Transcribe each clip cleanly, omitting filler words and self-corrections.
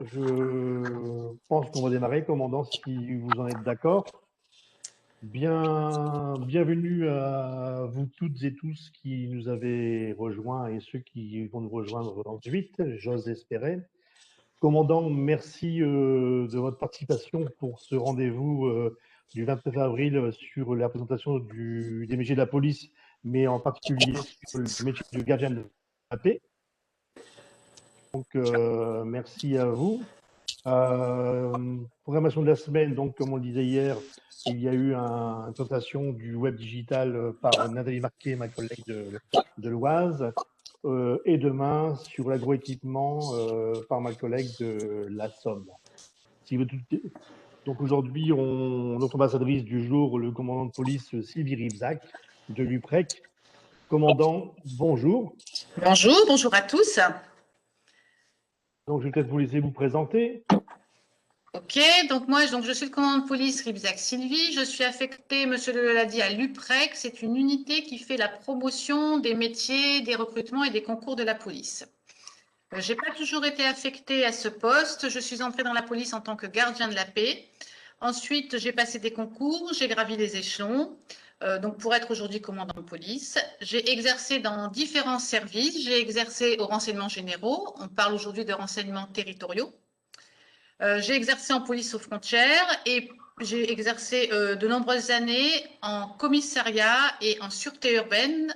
Je pense qu'on va démarrer, commandant, si vous en êtes d'accord. Bienvenue à vous toutes et tous qui nous avez rejoints et ceux qui vont nous rejoindre ensuite, j'ose espérer. Commandant, merci de votre participation pour ce rendez-vous du 29 avril sur la présentation des métiers de la police, mais en particulier sur le métier de gardien de la paix. Donc, merci à vous. Programmation de la semaine, donc comme on le disait hier, il y a eu une présentation du web digital par Nathalie Marquet, ma collègue de l'Oise, et demain sur l'agroéquipement par ma collègue de la Somme. Donc aujourd'hui, notre ambassadrice du jour, le commandant de police Sylvie Ribzac de l'UPREC. Commandant, bonjour. Bonjour à tous. Donc je vais peut-être vous laisser vous présenter. Ok, donc moi je suis le commandant de police Ribzac Sylvie. Je suis affectée, monsieur l'a dit, à l'UPREC. C'est une unité qui fait la promotion des métiers, des recrutements et des concours de la police. Je n'ai pas toujours été affectée à ce poste. Je suis entrée dans la police en tant que gardien de la paix. Ensuite, j'ai passé des concours, j'ai gravi les échelons. Donc pour être aujourd'hui commandant de police, j'ai exercé dans différents services. J'ai exercé aux renseignements généraux. On parle aujourd'hui de renseignements territoriaux. J'ai exercé en police aux frontières et j'ai exercé de nombreuses années en commissariat et en sûreté urbaine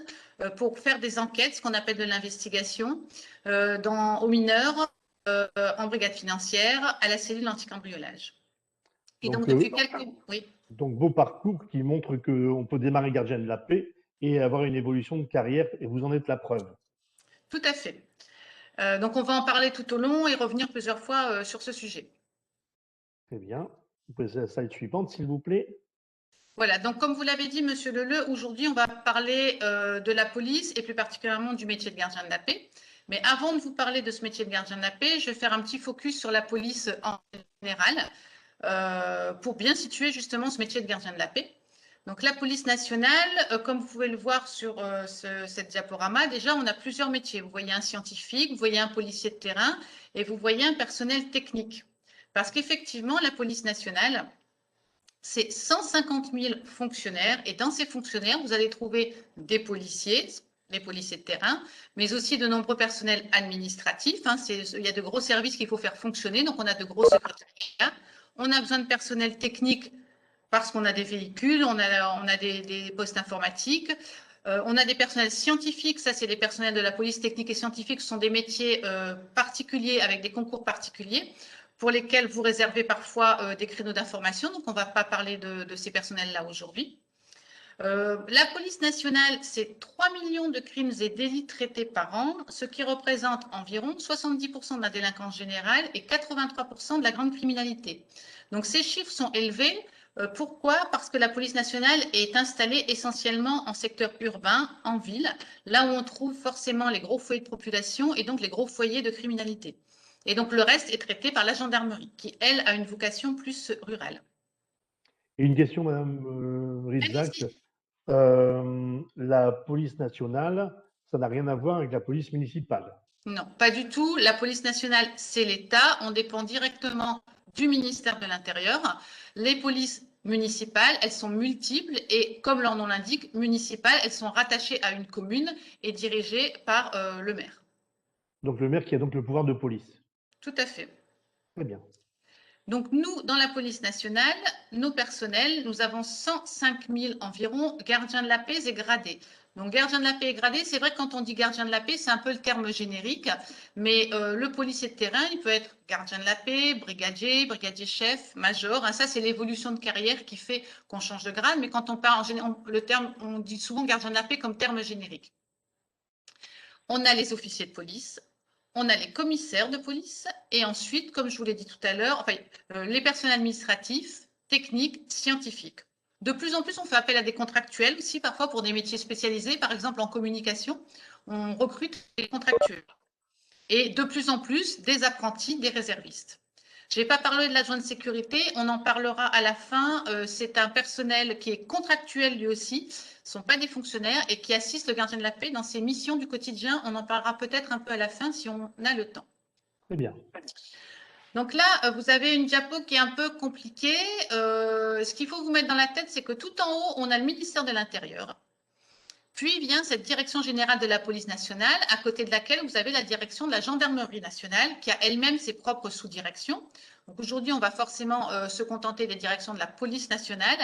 pour faire des enquêtes, ce qu'on appelle de l'investigation, aux mineurs, en brigade financière, à la cellule anti-cambriolage. Et donc, depuis quelques... Oui. Donc, beau parcours qui montre qu'on peut démarrer gardien de la paix et avoir une évolution de carrière, et vous en êtes la preuve. Tout à fait. Donc, on va en parler tout au long et revenir plusieurs fois sur ce sujet. Très bien. Vous pouvez la slide suivante, s'il vous plaît. Voilà, donc comme vous l'avez dit, monsieur Leleu, aujourd'hui, on va parler de la police et plus particulièrement du métier de gardien de la paix. Mais avant de vous parler de ce métier de gardien de la paix, je vais faire un petit focus sur la police en général pour bien situer justement ce métier de gardien de la paix. Donc la police nationale, comme vous pouvez le voir sur cette diaporama, déjà on a plusieurs métiers. Vous voyez un scientifique, vous voyez un policier de terrain et vous voyez un personnel technique. Parce qu'effectivement, la police nationale, c'est 150 000 fonctionnaires et dans ces fonctionnaires, vous allez trouver des policiers, les policiers de terrain, mais aussi de nombreux personnels administratifs. Il y a de gros services qu'il faut faire fonctionner, donc on a de gros secrétariats. On a besoin de personnel technique parce qu'on a des véhicules, on a des postes informatiques. On a des personnels scientifiques, ça c'est les personnels de la police technique et scientifique, ce sont des métiers particuliers avec des concours particuliers pour lesquels vous réservez parfois des créneaux d'information. Donc, on ne va pas parler de ces personnels-là aujourd'hui. La police nationale, c'est 3 millions de crimes et délits traités par an, ce qui représente environ 70% de la délinquance générale et 83% de la grande criminalité. Donc, ces chiffres sont élevés. Pourquoi? Parce que la police nationale est installée essentiellement en secteur urbain, en ville, là où on trouve forcément les gros foyers de population et donc les gros foyers de criminalité. Et donc, le reste est traité par la gendarmerie, qui, elle, a une vocation plus rurale. Et une question, Madame Ribzac. La police nationale, ça n'a rien à voir avec la police municipale. Non, pas du tout. La police nationale, c'est l'État. On dépend directement du ministère de l'Intérieur. Les polices municipales, elles sont multiples et, comme leur nom l'indique, municipales, elles sont rattachées à une commune et dirigées par le maire. Donc le maire qui a donc le pouvoir de police. Tout à fait. Très bien. Donc nous, dans la police nationale, nos personnels, nous avons 105 000 environ gardiens de la paix et gradés. Donc gardien de la paix et gradé, c'est vrai que quand on dit gardien de la paix, c'est un peu le terme générique, mais le policier de terrain, il peut être gardien de la paix, brigadier, brigadier chef, major. Ça, c'est l'évolution de carrière qui fait qu'on change de grade, mais quand on parle en général, on dit souvent gardien de la paix comme terme générique. On a les officiers de police, on a les commissaires de police et ensuite, comme je vous l'ai dit tout à l'heure, les personnels administratifs, techniques, scientifiques. De plus en plus, on fait appel à des contractuels aussi, parfois pour des métiers spécialisés. Par exemple, en communication, on recrute des contractuels. Et de plus en plus, des apprentis, des réservistes. Je n'ai pas parlé de l'adjoint de sécurité, on en parlera à la fin. C'est un personnel qui est contractuel lui aussi, ce ne sont pas des fonctionnaires et qui assiste le gardien de la paix dans ses missions du quotidien. On en parlera peut-être un peu à la fin si on a le temps. Très bien. Donc là, vous avez une diapo qui est un peu compliquée. Ce qu'il faut vous mettre dans la tête, c'est que tout en haut, on a le ministère de l'Intérieur. Puis vient cette direction générale de la police nationale, à côté de laquelle vous avez la direction de la gendarmerie nationale, qui a elle-même ses propres sous-directions. Donc aujourd'hui, on va forcément se contenter des directions de la police nationale.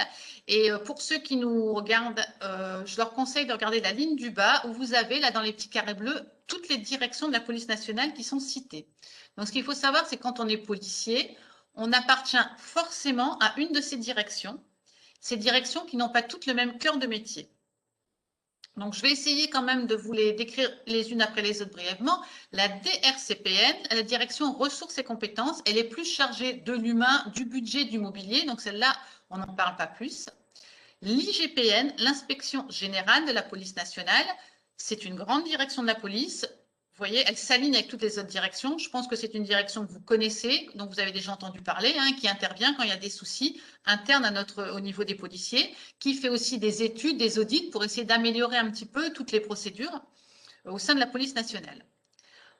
Et pour ceux qui nous regardent, je leur conseille de regarder la ligne du bas, où vous avez, là dans les petits carrés bleus, toutes les directions de la police nationale qui sont citées. Donc ce qu'il faut savoir, c'est que quand on est policier, on appartient forcément à une de ces directions qui n'ont pas toutes le même cœur de métier. Donc, je vais essayer quand même de vous les décrire les unes après les autres brièvement. La DRCPN, la direction ressources et compétences, elle est plus chargée de l'humain, du budget, du mobilier. Donc, celle-là, on n'en parle pas plus. L'IGPN, l'inspection générale de la police nationale, c'est une grande direction de la police. Vous voyez, elle s'aligne avec toutes les autres directions. Je pense que c'est une direction que vous connaissez, dont vous avez déjà entendu parler, qui intervient quand il y a des soucis internes au niveau des policiers, qui fait aussi des études, des audits pour essayer d'améliorer un petit peu toutes les procédures au sein de la police nationale.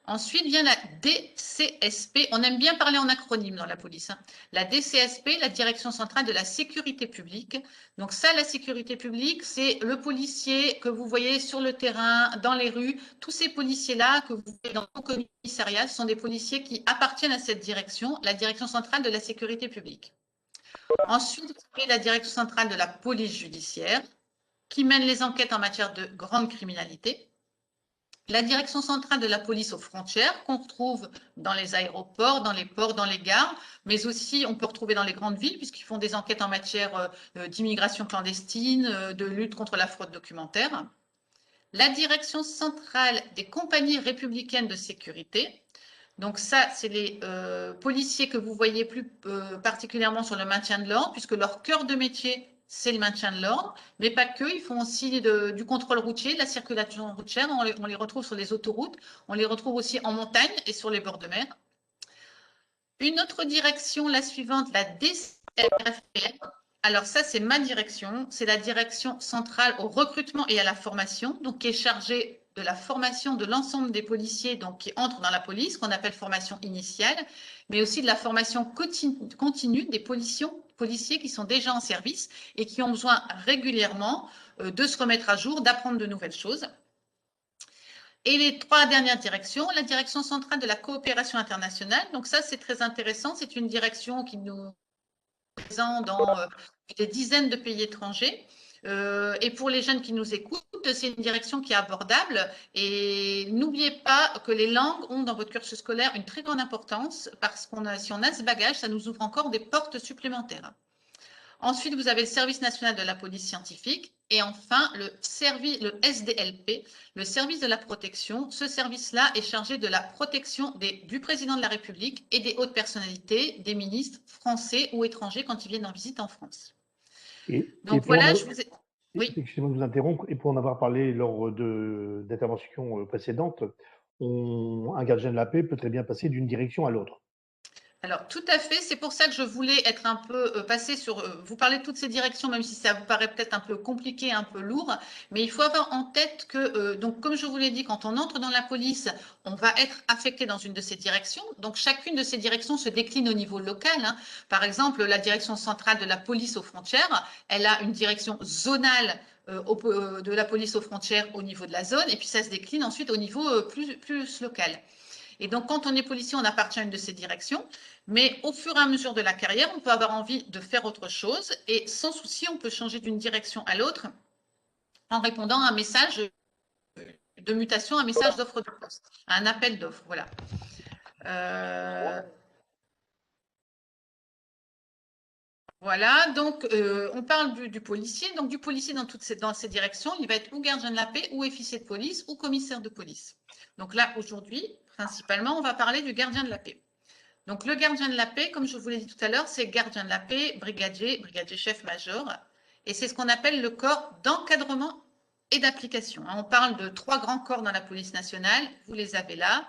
Ensuite vient la DCSP. On aime bien parler en acronyme dans la police. La DCSP, la Direction centrale de la sécurité publique. Donc ça, la sécurité publique, c'est le policier que vous voyez sur le terrain, dans les rues. Tous ces policiers-là que vous voyez dans le commissariat sont des policiers qui appartiennent à cette direction, la Direction centrale de la sécurité publique. Ensuite, vous avez la Direction centrale de la police judiciaire qui mène les enquêtes en matière de grande criminalité. La direction centrale de la police aux frontières qu'on retrouve dans les aéroports, dans les ports, dans les gares, mais aussi on peut retrouver dans les grandes villes puisqu'ils font des enquêtes en matière d'immigration clandestine, de lutte contre la fraude documentaire. La direction centrale des compagnies républicaines de sécurité. Donc ça, c'est les policiers que vous voyez plus particulièrement sur le maintien de l'ordre puisque leur cœur de métier, c'est le maintien de l'ordre, mais pas que, ils font aussi du contrôle routier, de la circulation routière, on les retrouve sur les autoroutes, on les retrouve aussi en montagne et sur les bords de mer. Une autre direction, la suivante, la DCRFPN. Alors ça, c'est ma direction, c'est la direction centrale au recrutement et à la formation, donc qui est chargée de la formation de l'ensemble des policiers donc, qui entrent dans la police, qu'on appelle formation initiale, mais aussi de la formation continue des policiers qui sont déjà en service et qui ont besoin régulièrement de se remettre à jour, d'apprendre de nouvelles choses. Et les trois dernières directions, la direction centrale de la coopération internationale. Donc ça, c'est très intéressant. C'est une direction qui nous présente dans des dizaines de pays étrangers. Et pour les jeunes qui nous écoutent, c'est une direction qui est abordable. Et n'oubliez pas que les langues ont dans votre cursus scolaire une très grande importance parce que si on a ce bagage, ça nous ouvre encore des portes supplémentaires. Ensuite, vous avez le service national de la police scientifique. Et enfin, le SDLP, le service de la protection. Ce service-là est chargé de la protection du président de la République et des hautes personnalités, des ministres français ou étrangers quand ils viennent en visite en France. Donc voilà, je vous ai... Oui. Excusez-moi de vous interrompre. Et pour en avoir parlé lors d'interventions précédentes, un gardien de la paix peut très bien passer d'une direction à l'autre. Alors, tout à fait. C'est pour ça que je voulais être un peu passer sur vous parler de toutes ces directions, même si ça vous paraît peut-être un peu compliqué, un peu lourd. Mais il faut avoir en tête que, donc, comme je vous l'ai dit, quand on entre dans la police, on va être affecté dans une de ces directions. Donc, chacune de ces directions se décline au niveau local. Par exemple, la direction centrale de la police aux frontières, elle a une direction zonale de la police aux frontières au niveau de la zone, et puis ça se décline ensuite au niveau plus local. Et donc, quand on est policier, on appartient à une de ces directions. Mais au fur et à mesure de la carrière, on peut avoir envie de faire autre chose. Et sans souci, on peut changer d'une direction à l'autre en répondant à un message de mutation, un message d'offre de poste, un appel d'offre. Voilà. Voilà, donc on parle du policier. Donc du policier dans ces directions, il va être ou gardien de la paix, ou officier de police, ou commissaire de police. Donc là, aujourd'hui, principalement, on va parler du gardien de la paix. Donc, le gardien de la paix, comme je vous l'ai dit tout à l'heure, c'est gardien de la paix, brigadier chef-major. Et c'est ce qu'on appelle le corps d'encadrement et d'application. On parle de 3 grands corps dans la police nationale. Vous les avez là.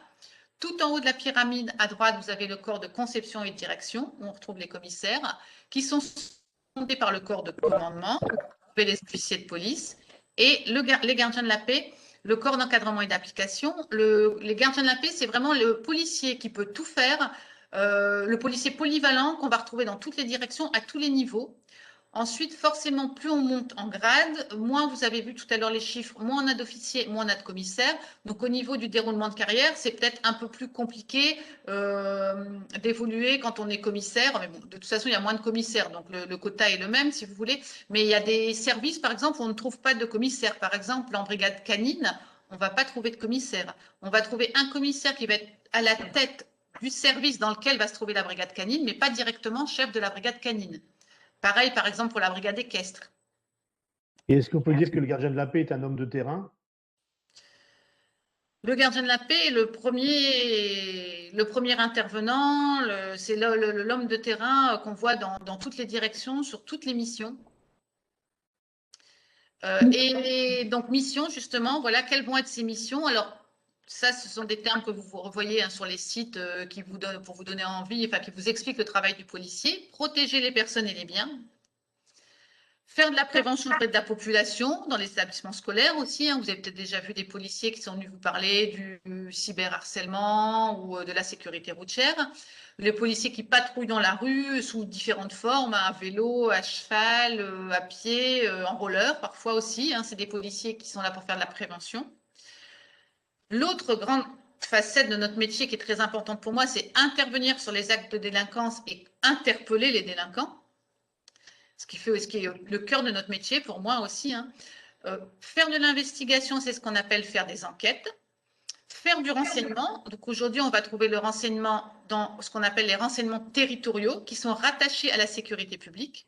Tout en haut de la pyramide, à droite, vous avez le corps de conception et de direction, où on retrouve les commissaires, qui sont fondés par le corps de commandement, les officiers de police, et les gardiens de la paix, le corps d'encadrement et d'application. Les gardiens de la paix, c'est vraiment le policier qui peut tout faire le policier polyvalent qu'on va retrouver dans toutes les directions, à tous les niveaux. Ensuite, forcément, plus on monte en grade, moins vous avez vu tout à l'heure les chiffres, moins on a d'officiers, moins on a de commissaires. Donc, au niveau du déroulement de carrière, c'est peut-être un peu plus compliqué d'évoluer quand on est commissaire. Mais bon, de toute façon, il y a moins de commissaires, donc le quota est le même, si vous voulez. Mais il y a des services, par exemple, où on ne trouve pas de commissaire. Par exemple, en brigade canine, on ne va pas trouver de commissaire. On va trouver un commissaire qui va être à la tête du service dans lequel va se trouver la brigade canine, mais pas directement chef de la brigade canine. Pareil, par exemple, pour la brigade équestre. Et est-ce qu'on peut dire que le gardien de la paix est un homme de terrain? Le gardien de la paix est le premier intervenant, c'est l'homme de terrain qu'on voit dans toutes les directions, sur toutes les missions. Et donc, mission, justement, voilà, quelles vont être ces missions? Alors, ça, ce sont des termes que vous revoyez sur les sites qui vous donnent, pour vous donner envie, enfin, qui vous expliquent le travail du policier. Protéger les personnes et les biens. Faire de la prévention auprès de la population, dans les établissements scolaires aussi. Vous avez peut-être déjà vu des policiers qui sont venus vous parler du cyberharcèlement ou de la sécurité routière. Les policiers qui patrouillent dans la rue sous différentes formes, à vélo, à cheval, à pied, en roller parfois aussi. C'est des policiers qui sont là pour faire de la prévention. L'autre grande facette de notre métier qui est très importante pour moi, c'est intervenir sur les actes de délinquance et interpeller les délinquants. Ce qui est le cœur de notre métier pour moi aussi. Faire de l'investigation, c'est ce qu'on appelle faire des enquêtes. Faire du renseignement. Donc aujourd'hui, on va trouver le renseignement dans ce qu'on appelle les renseignements territoriaux qui sont rattachés à la sécurité publique.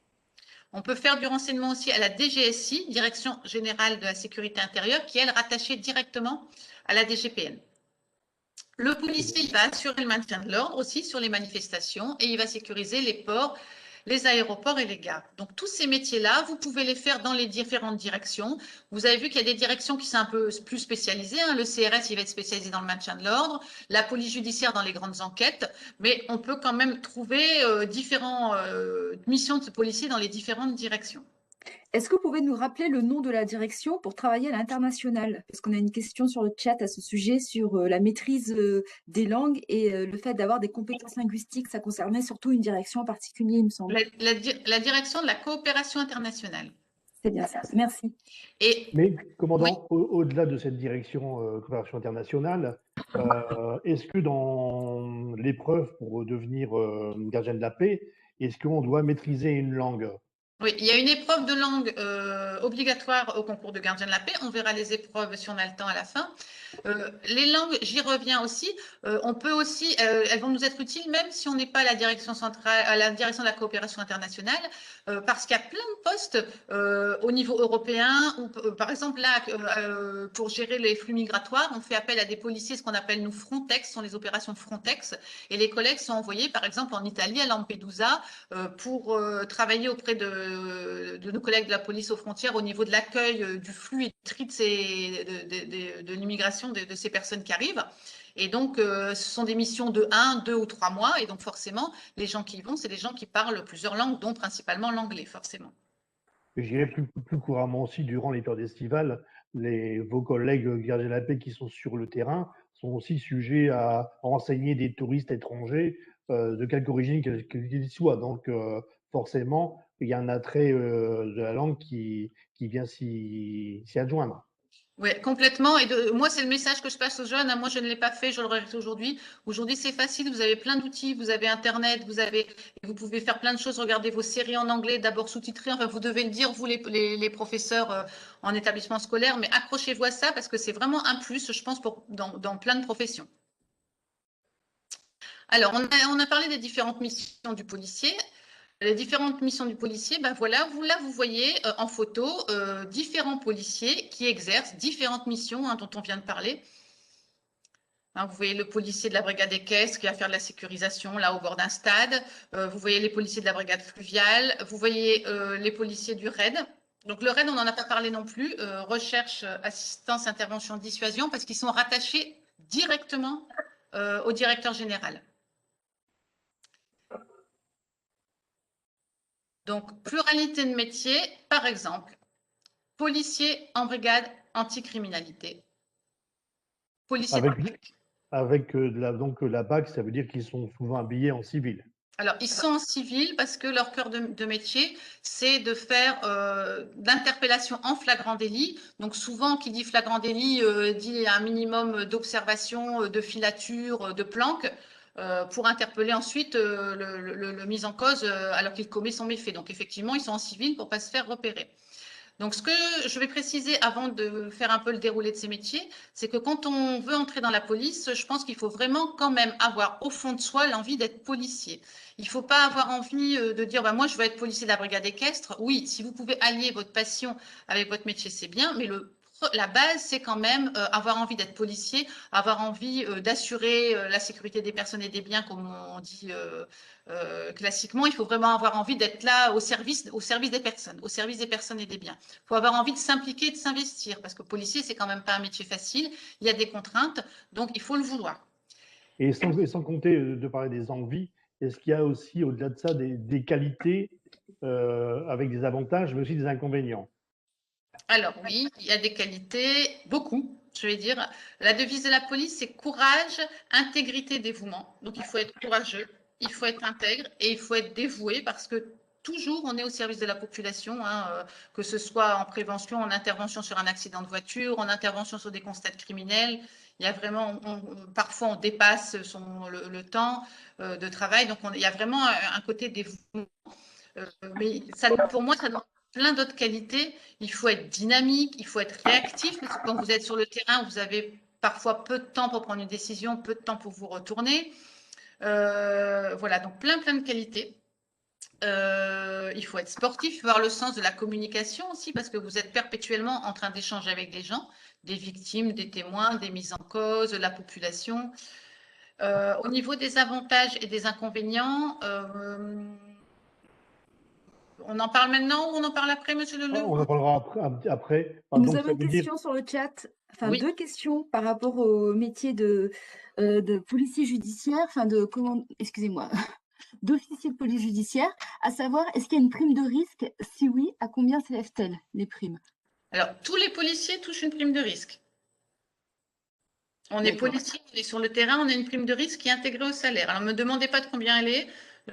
On peut faire du renseignement aussi à la DGSI, Direction générale de la sécurité intérieure, qui est elle rattachée directement à la DGPN. Le policier, il va assurer le maintien de l'ordre aussi sur les manifestations et il va sécuriser les ports, les aéroports et les gares. Donc, tous ces métiers-là, vous pouvez les faire dans les différentes directions. Vous avez vu qu'il y a des directions qui sont un peu plus spécialisées. Le CRS, il va être spécialisé dans le maintien de l'ordre, la police judiciaire dans les grandes enquêtes, mais on peut quand même trouver différentes missions de policiers dans les différentes directions. Est-ce que vous pouvez nous rappeler le nom de la direction pour travailler à l'international? Parce qu'on a une question sur le chat à ce sujet, sur la maîtrise des langues et le fait d'avoir des compétences linguistiques. Ça concernait surtout une direction en particulier, il me semble. La direction de la coopération internationale. C'est bien ça, merci. Mais, commandant, oui. au-delà de cette direction coopération internationale, est-ce que dans l'épreuve pour devenir gardien de la paix, est-ce qu'on doit maîtriser une langue? Oui, il y a une épreuve de langue obligatoire au concours de gardien de la paix. On verra les épreuves si on a le temps à la fin. Les langues, j'y reviens aussi. On peut aussi, elles vont nous être utiles même si on n'est pas à la direction centrale, à la direction de la coopération internationale, parce qu'il y a plein de postes au niveau européen. Ou, par exemple, là, pour gérer les flux migratoires, on fait appel à des policiers, ce qu'on appelle nous Frontex, ce sont les opérations Frontex, et les collègues sont envoyés, par exemple, en Italie, à Lampedusa, pour travailler auprès de nos collègues de la police aux frontières au niveau de l'accueil du flux et du tri de l'immigration de ces personnes qui arrivent. Et donc, ce sont des missions de 1, 2 ou 3 mois. Et donc, forcément, les gens qui y vont, c'est des gens qui parlent plusieurs langues, dont principalement l'anglais, forcément. Je dirais plus couramment aussi, durant les périodes estivales, vos collègues gardiens de la paix qui sont sur le terrain sont aussi sujets à renseigner des touristes étrangers de quelque origine qu'ils soient. Donc, forcément, il y a un attrait de la langue qui vient s'y adjoindre. Oui, complètement. Et moi, c'est le message que je passe aux jeunes. Moi, je ne l'ai pas fait, je le regrette aujourd'hui. Aujourd'hui, c'est facile. Vous avez plein d'outils. Vous avez Internet. Vous pouvez faire plein de choses. Regardez vos séries en anglais, d'abord sous-titrées. Enfin, vous devez le dire, vous, les professeurs en établissement scolaire. Mais accrochez-vous à ça parce que c'est vraiment un plus, je pense, dans plein de professions. Alors, on a parlé des différentes missions du policier. Les différentes missions du policier, ben voilà, vous voyez en photo différents policiers qui exercent différentes missions dont on vient de parler. Vous voyez le policier de la brigade équestre qui va faire de la sécurisation là au bord d'un stade. Vous voyez les policiers de la brigade fluviale. Vous voyez les policiers du RAID. Donc le RAID, on n'en a pas parlé non plus. Recherche, assistance, intervention, dissuasion, parce qu'ils sont rattachés directement au directeur général. Donc, pluralité de métiers, par exemple, policier en brigade anticriminalité. Policier Avec, public. avec donc la BAC, ça veut dire qu'ils sont souvent habillés en civil. Alors, ils sont en civil parce que leur cœur de métier, c'est de faire d'interpellation en flagrant délit. Donc, souvent, qui dit flagrant délit dit un minimum d'observation, de filature, de planque pour interpeller ensuite le mis en cause alors qu'il commet son méfait. Donc, effectivement, ils sont en civil pour ne pas se faire repérer. Donc, ce que je vais préciser avant de faire un peu le déroulé de ces métiers, c'est que quand on veut entrer dans la police, je pense qu'il faut vraiment quand même avoir au fond de soi l'envie d'être policier. Il ne faut pas avoir envie de dire bah, moi, je veux être policier de la brigade équestre. Oui, si vous pouvez allier votre passion avec votre métier, c'est bien, mais la base, c'est quand même avoir envie d'être policier, avoir envie d'assurer la sécurité des personnes et des biens, comme on dit classiquement. Il faut vraiment avoir envie d'être là au service des personnes et des biens. Il faut avoir envie de s'impliquer, de s'investir, parce que policier, c'est quand même pas un métier facile. Il y a des contraintes, donc il faut le vouloir. Et sans compter de parler des envies, est-ce qu'il y a aussi, au-delà de ça, des qualités avec des avantages, mais aussi des inconvénients? Alors oui, il y a des qualités, beaucoup. Je vais dire, la devise de la police, c'est courage, intégrité, dévouement. Donc il faut être courageux, il faut être intègre et il faut être dévoué parce que toujours on est au service de la population, hein, que ce soit en prévention, en intervention sur un accident de voiture, en intervention sur des constats criminels. Il y a vraiment, parfois on dépasse le temps de travail, donc il y a vraiment un côté dévouement. Mais ça, pour moi, ça donne plein d'autres qualités. Il faut être dynamique, il faut être réactif, parce que quand vous êtes sur le terrain, vous avez parfois peu de temps pour prendre une décision, peu de temps pour vous retourner. Voilà, donc plein de qualités. Il faut être sportif, il faut avoir le sens de la communication aussi, parce que vous êtes perpétuellement en train d'échanger avec des gens, des victimes, des témoins, des mises en cause, la population. Au niveau des avantages et des inconvénients, on en parle maintenant ou on en parle après, monsieur Leleu? On en parlera après. Nous Donc, avons ça une veut dire, question sur le chat, enfin Oui. 2 questions par rapport au métier de policier judiciaire, enfin excusez-moi, d'officier de police judiciaire, à savoir, est-ce qu'il y a une prime de risque? Si oui, à combien s'élève-t-elle, les primes? Alors, tous les policiers touchent une prime de risque. On est policier, on est sur le terrain, on a une prime de risque qui est intégrée au salaire. Alors, ne me demandez pas de combien elle est.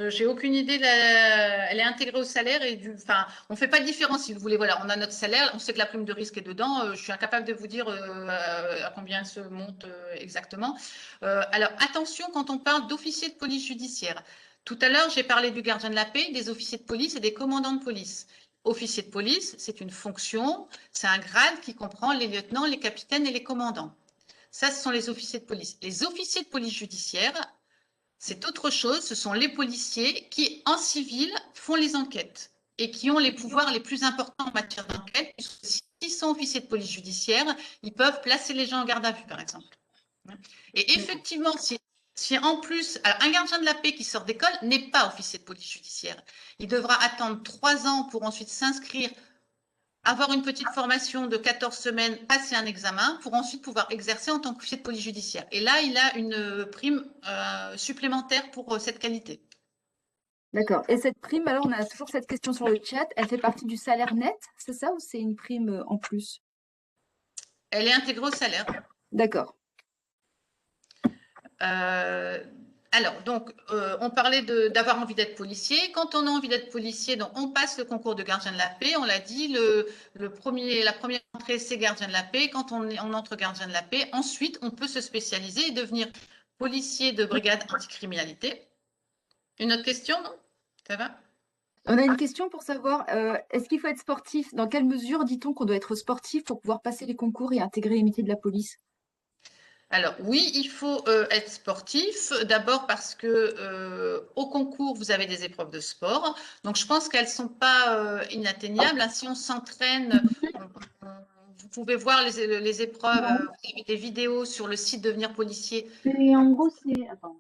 J'ai aucune idée. Elle est intégrée au salaire et enfin, on ne fait pas de différence si vous voulez. Voilà, on a notre salaire, on sait que la prime de risque est dedans. Je suis incapable de vous dire à combien elle se monte exactement. Alors, attention quand on parle d'officier de police judiciaire. Tout à l'heure, j'ai parlé du gardien de la paix, des officiers de police et des commandants de police. Officier de police, c'est une fonction, c'est un grade qui comprend les lieutenants, les capitaines et les commandants. Ça, ce sont les officiers de police. Les officiers de police judiciaire, c'est autre chose. Ce sont les policiers qui, en civil, font les enquêtes et qui ont les pouvoirs les plus importants en matière d'enquête. S'ils sont officiers de police judiciaire, ils peuvent placer les gens en garde à vue, par exemple. Et effectivement, si en plus, alors un gardien de la paix qui sort d'école n'est pas officier de police judiciaire. Il devra attendre 3 ans pour ensuite s'inscrire, avoir une petite formation de 14 semaines, passer un examen pour ensuite pouvoir exercer en tant qu'officier de police judiciaire. Et là, il a une prime supplémentaire pour cette qualité. D'accord. Et cette prime, alors on a toujours cette question sur le chat, elle fait partie du salaire net, c'est ça, ou c'est une prime en plus? Elle est intégrée au salaire. D'accord. Alors, donc, on parlait d'avoir envie d'être policier. Quand on a envie d'être policier, donc on passe le concours de gardien de la paix. On l'a dit, la première entrée, c'est gardien de la paix. Quand on entre gardien de la paix, ensuite, on peut se spécialiser et devenir policier de brigade anticriminalité. Une autre question, non? Ça va? On a une question pour savoir, est-ce qu'il faut être sportif? Dans quelle mesure dit-on qu'on doit être sportif pour pouvoir passer les concours et intégrer les métiers de la police? Alors oui, il faut être sportif. D'abord parce que au concours, vous avez des épreuves de sport. Donc je pense qu'elles ne sont pas inatteignables. Si on s'entraîne, vous pouvez voir les épreuves. Vous avez des vidéos sur le site Devenir policier. Et en gros, c'est. Attends.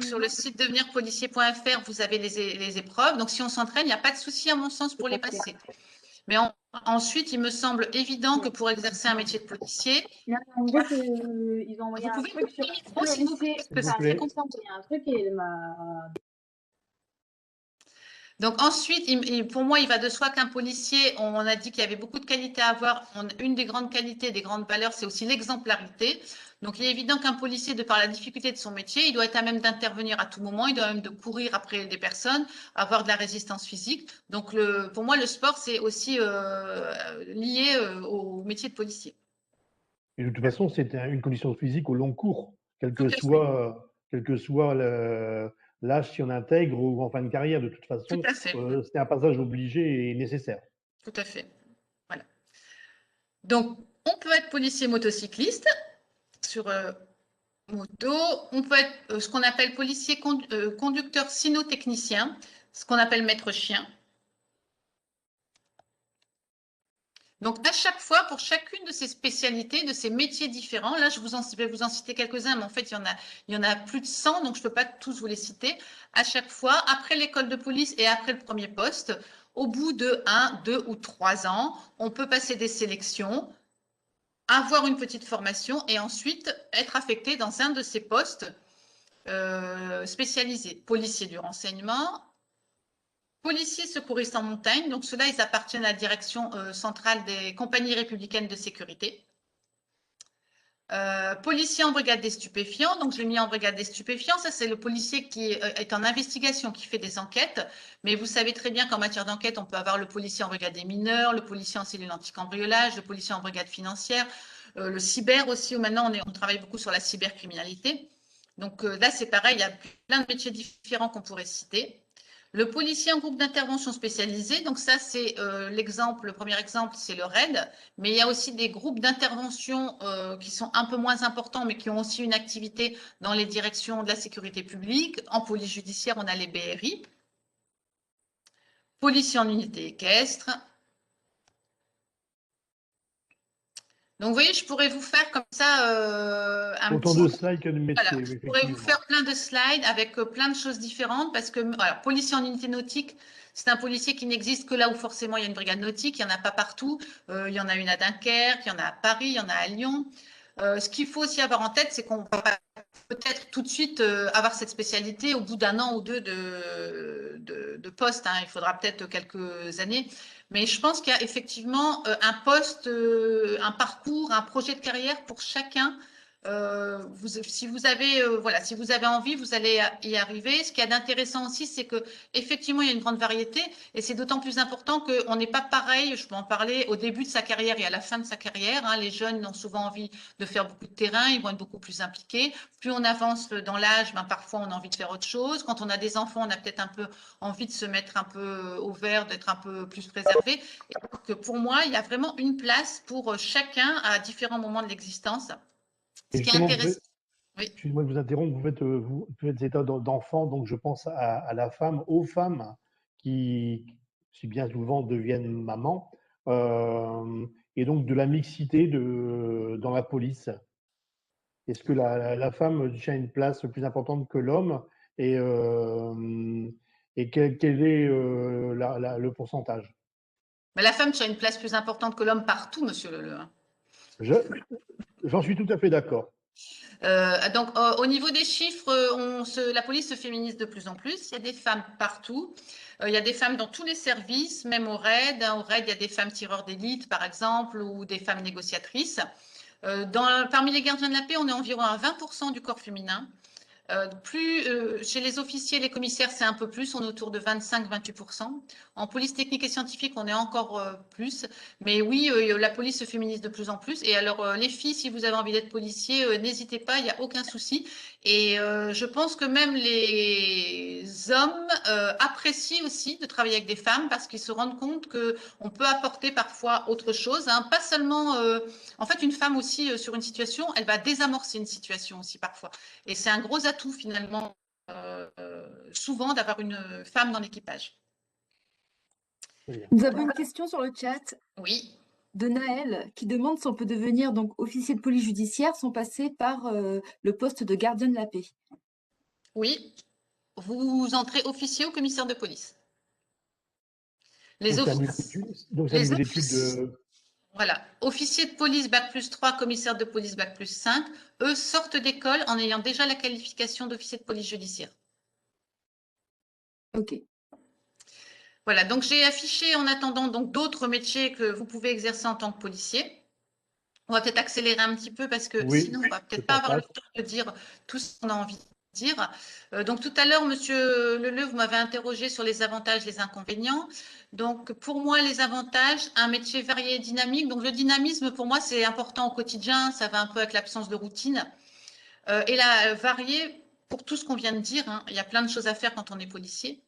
Sur le site devenirpolicier.fr, vous avez les épreuves. Donc si on s'entraîne, il n'y a pas de souci à mon sens pour les passer. Mais ensuite, il me semble évident que pour exercer un métier de policier, Non, en gros, ils ont envoyé un truc sur le lycée. Il y a un truc et donc ensuite, pour moi, il va de soi qu'un policier, on a dit qu'il y avait beaucoup de qualités à avoir. Une des grandes qualités, des grandes valeurs, c'est aussi l'exemplarité. Donc, il est évident qu'un policier, de par la difficulté de son métier, il doit être à même d'intervenir à tout moment, il doit même de courir après des personnes, avoir de la résistance physique. Donc, pour moi, le sport, c'est aussi lié au métier de policier. Et de toute façon, c'est une condition physique au long cours, quel Tout que à fait. soit l'âge si on intègre ou en fin de carrière. De toute Tout façon, à fait. c'est un passage obligé et nécessaire. Tout à fait. Voilà. Donc, on peut être policier motocycliste sur moto. On peut être ce qu'on appelle policier conducteur cynotechnicien, ce qu'on appelle maître chien. Donc, à chaque fois, pour chacune de ces spécialités, de ces métiers différents, là, je vais vous en citer quelques-uns, mais en fait, il y en a plus de 100, donc je ne peux pas tous vous les citer. À chaque fois, après l'école de police et après le premier poste, au bout de 1, 2 ou 3 ans, on peut passer des sélections, avoir une petite formation et ensuite être affecté dans un de ces postes spécialisés. Policier du renseignement, policiers secouristes en montagne, donc ceux-là, ils appartiennent à la direction centrale des compagnies républicaines de sécurité. Policier en brigade des stupéfiants, donc je l'ai mis en brigade des stupéfiants, ça c'est le policier qui est en investigation, qui fait des enquêtes, mais vous savez très bien qu'en matière d'enquête, on peut avoir le policier en brigade des mineurs, le policier en cellule anti-cambriolage, le policier en brigade financière, le cyber aussi, où maintenant on travaille beaucoup sur la cybercriminalité. Donc là c'est pareil, il y a plein de métiers différents qu'on pourrait citer. Le policier en groupe d'intervention spécialisé, donc ça c'est le premier exemple, c'est le RAID, mais il y a aussi des groupes d'intervention qui sont un peu moins importants, mais qui ont aussi une activité dans les directions de la sécurité publique. En police judiciaire, on a les BRI. Policier en unité équestre. Donc, vous voyez, je pourrais vous faire comme ça Autant de slides que de métiers. Voilà, je pourrais vous faire plein de slides avec plein de choses différentes parce que, voilà, policier en unité nautique, c'est un policier qui n'existe que là où forcément il y a une brigade nautique. Il n'y en a pas partout. Il y en a une à Dunkerque, il y en a à Paris, il y en a à Lyon. Ce qu'il faut aussi avoir en tête, c'est qu'on va peut-être tout de suite avoir cette spécialité au bout d'un an ou deux de poste. Hein. Il faudra peut-être quelques années. Mais je pense qu'il y a effectivement un poste, un parcours, un projet de carrière pour chacun. Si vous avez envie, vous allez y arriver. Ce qu'il y a d'intéressant aussi, c'est que effectivement, il y a une grande variété et c'est d'autant plus important qu'on n'est pas pareil. Je peux en parler au début de sa carrière et à la fin de sa carrière. Hein. Les jeunes ont souvent envie de faire beaucoup de terrain, ils vont être beaucoup plus impliqués. Plus on avance dans l'âge, parfois on a envie de faire autre chose. Quand on a des enfants, on a peut-être un peu envie de se mettre un peu au vert, d'être un peu plus préservé. Et donc, pour moi, il y a vraiment une place pour chacun à différents moments de l'existence. Ce qui est intéressant. Oui. Excusez-moi de vous interrompre, vous faites état d'enfants, donc je pense à la femme, aux femmes qui, si bien souvent, deviennent mamans, et donc de la mixité dans la police. Est-ce que la femme a une place plus importante que l'homme et quel est le pourcentage? Mais la femme a une place plus importante que l'homme partout, monsieur Leleu. J'en suis tout à fait d'accord. Donc, au niveau des chiffres, la police se féminise de plus en plus. Il y a des femmes partout. Il y a des femmes dans tous les services, même au RAID. Au RAID, il y a des femmes tireurs d'élite, par exemple, ou des femmes négociatrices. Parmi les gardiens de la paix, on est environ à 20% du corps féminin. Chez les officiers, les commissaires, c'est un peu plus, on est autour de 25-28%. En police technique et scientifique, on est encore plus. Mais oui, la police se féminise de plus en plus. Et alors, les filles, si vous avez envie d'être policier, n'hésitez pas, il n'y a aucun souci. Et je pense que même les hommes apprécient aussi de travailler avec des femmes parce qu'ils se rendent compte qu'on peut apporter parfois autre chose. Hein. Pas seulement, en fait, une femme aussi sur une situation, elle va désamorcer une situation aussi parfois. Et c'est un gros atout finalement, souvent, d'avoir une femme dans l'équipage. Nous avons une question sur le chat. Oui. De Naël, qui demande si on peut devenir donc officier de police judiciaire sans passer par le poste de gardien de la paix. Oui. Vous entrez officier ou commissaire de police. Donc, c'est un niveau d'études de... Voilà. Officiers de police Bac+3, commissaire de police Bac+5, eux sortent d'école en ayant déjà la qualification d'officier de police judiciaire. Ok. Voilà, donc j'ai affiché en attendant donc d'autres métiers que vous pouvez exercer en tant que policier. On va peut-être accélérer un petit peu parce que Oui, sinon, on va je peut-être pas avoir le passe. temps de dire tout ce qu'on a envie de dire. Donc, tout à l'heure, Monsieur Leleu, vous m'avez interrogé sur les avantages, les inconvénients. Donc, pour moi, les avantages, un métier varié et dynamique. Donc, le dynamisme, pour moi, c'est important au quotidien. Ça va un peu avec l'absence de routine. Et là, varié, pour tout ce qu'on vient de dire, hein, il y a plein de choses à faire quand on est policier.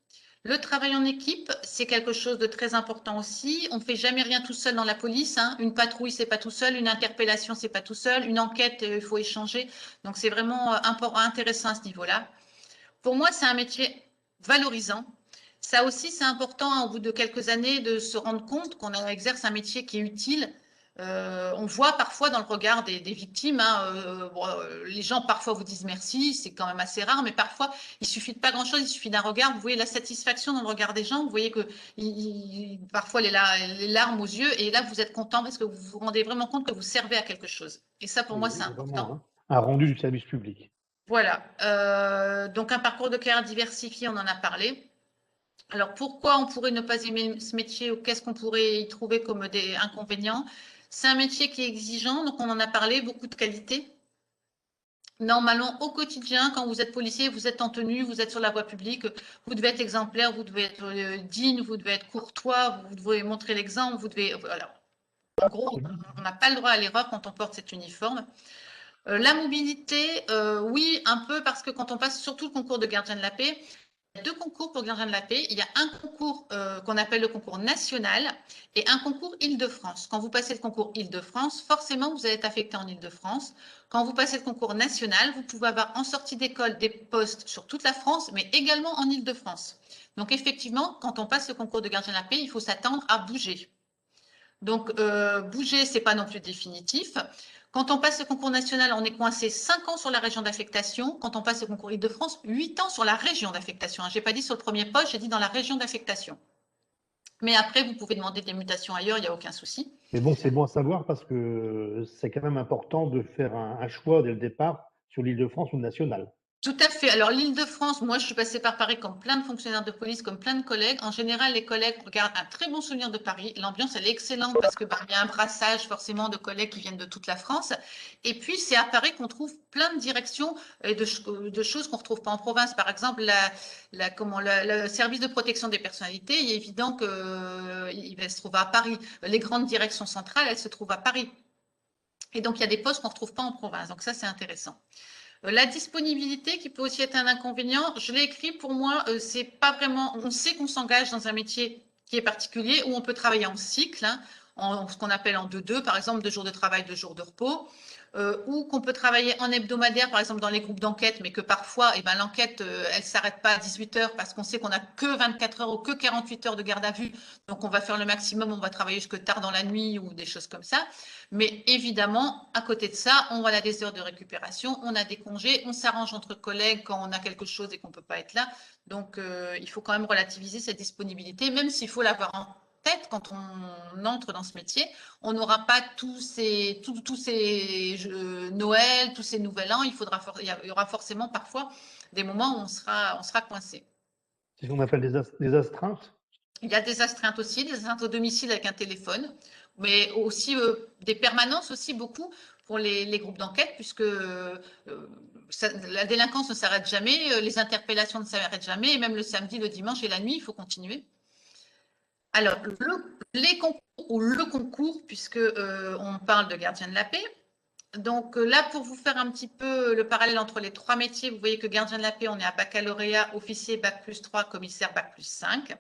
Le travail en équipe, c'est quelque chose de très important aussi. On ne fait jamais rien tout seul dans la police, hein. Une patrouille, c'est pas tout seul. Une interpellation, c'est pas tout seul. Une enquête, il faut échanger. Donc, c'est vraiment intéressant à ce niveau-là. Pour moi, c'est un métier valorisant. Ça aussi, c'est important, hein, au bout de quelques années, de se rendre compte qu'on exerce un métier qui est utile. On voit parfois dans le regard des victimes, hein, les gens parfois vous disent merci, c'est quand même assez rare, mais parfois il suffit de pas grand-chose, il suffit d'un regard. Vous voyez la satisfaction dans le regard des gens, vous voyez que parfois les larmes aux yeux, et là vous êtes content parce que vous vous rendez vraiment compte que vous servez à quelque chose. Et ça, pour moi, c'est important. Vraiment, hein, un rendu du service public. Voilà. Donc, un parcours de carrière diversifié, on en a parlé. Alors, pourquoi on pourrait ne pas aimer ce métier ou qu'est-ce qu'on pourrait y trouver comme des inconvénients? C'est un métier qui est exigeant, donc on en a parlé, beaucoup de qualité. Normalement, au quotidien, quand vous êtes policier, vous êtes en tenue, vous êtes sur la voie publique, vous devez être exemplaire, vous devez être digne, vous devez être courtois, vous devez montrer l'exemple, vous devez… Voilà. En gros, on n'a pas le droit à l'erreur quand on porte cet uniforme. La mobilité, oui, un peu, parce que quand on passe surtout le concours de gardien de la paix, il y a deux concours pour gardien de la paix. Il y a un concours qu'on appelle le concours national et un concours Île-de-France. Quand vous passez le concours Île-de-France, forcément, vous allez être affecté en Île-de-France. Quand vous passez le concours national, vous pouvez avoir en sortie d'école des postes sur toute la France, mais également en Île-de-France. Donc, effectivement, quand on passe le concours de gardien de la paix, il faut s'attendre à bouger. Donc, bouger, ce n'est pas non plus définitif. Quand on passe le concours national, on est coincé 5 ans sur la région d'affectation. Quand on passe le concours Île-de-France, 8 ans sur la région d'affectation. Je n'ai pas dit sur le premier poste, j'ai dit dans la région d'affectation. Mais après, vous pouvez demander des mutations ailleurs, il n'y a aucun souci. Mais bon, c'est bon à savoir parce que c'est quand même important de faire un choix dès le départ sur l'Île-de-France ou national. Tout à fait. Alors, l'Île-de-France, moi, je suis passée par Paris comme plein de fonctionnaires de police, comme plein de collègues. En général, les collègues regardent un très bon souvenir de Paris. L'ambiance, elle est excellente parce que il y a un brassage forcément de collègues qui viennent de toute la France. Et puis, c'est à Paris qu'on trouve plein de directions et de choses qu'on ne retrouve pas en province. Par exemple, le service de protection des personnalités, il est évident qu'il se trouve à Paris. Les grandes directions centrales, elles se trouvent à Paris. Et donc, il y a des postes qu'on ne retrouve pas en province. Donc, ça, c'est intéressant. La disponibilité, qui peut aussi être un inconvénient, je l'ai écrit, pour moi, c'est pas vraiment, on sait qu'on s'engage dans un métier qui est particulier, où on peut travailler en cycle, hein, en ce qu'on appelle en 2-2, par exemple 2 jours de travail, 2 jours de repos, ou qu'on peut travailler en hebdomadaire, par exemple dans les groupes d'enquête, mais que parfois, eh ben, l'enquête, elle s'arrête pas à 18 heures parce qu'on sait qu'on n'a que 24 heures ou que 48 heures de garde à vue, donc on va faire le maximum, on va travailler jusque tard dans la nuit ou des choses comme ça. Mais évidemment, à côté de ça, on a des heures de récupération, on a des congés, on s'arrange entre collègues quand on a quelque chose et qu'on ne peut pas être là. Donc, il faut quand même relativiser cette disponibilité, même s'il faut l'avoir en tête quand on entre dans ce métier. On n'aura pas tous ces Noël, tous ces Nouvel An. Il y aura forcément parfois des moments où on sera coincé. C'est ce qu'on appelle des astreintes. Il y a des astreintes aussi, des astreintes au domicile avec un téléphone, mais aussi des permanences aussi beaucoup pour les groupes d'enquête, puisque la délinquance ne s'arrête jamais, les interpellations ne s'arrêtent jamais, et même le samedi, le dimanche et la nuit, il faut continuer. Alors, les concours ou le concours, puisque on parle de gardien de la paix. Donc là, pour vous faire un petit peu le parallèle entre les 3 métiers, vous voyez que gardien de la paix, on est à baccalauréat, officier, bac+3, commissaire, bac+5.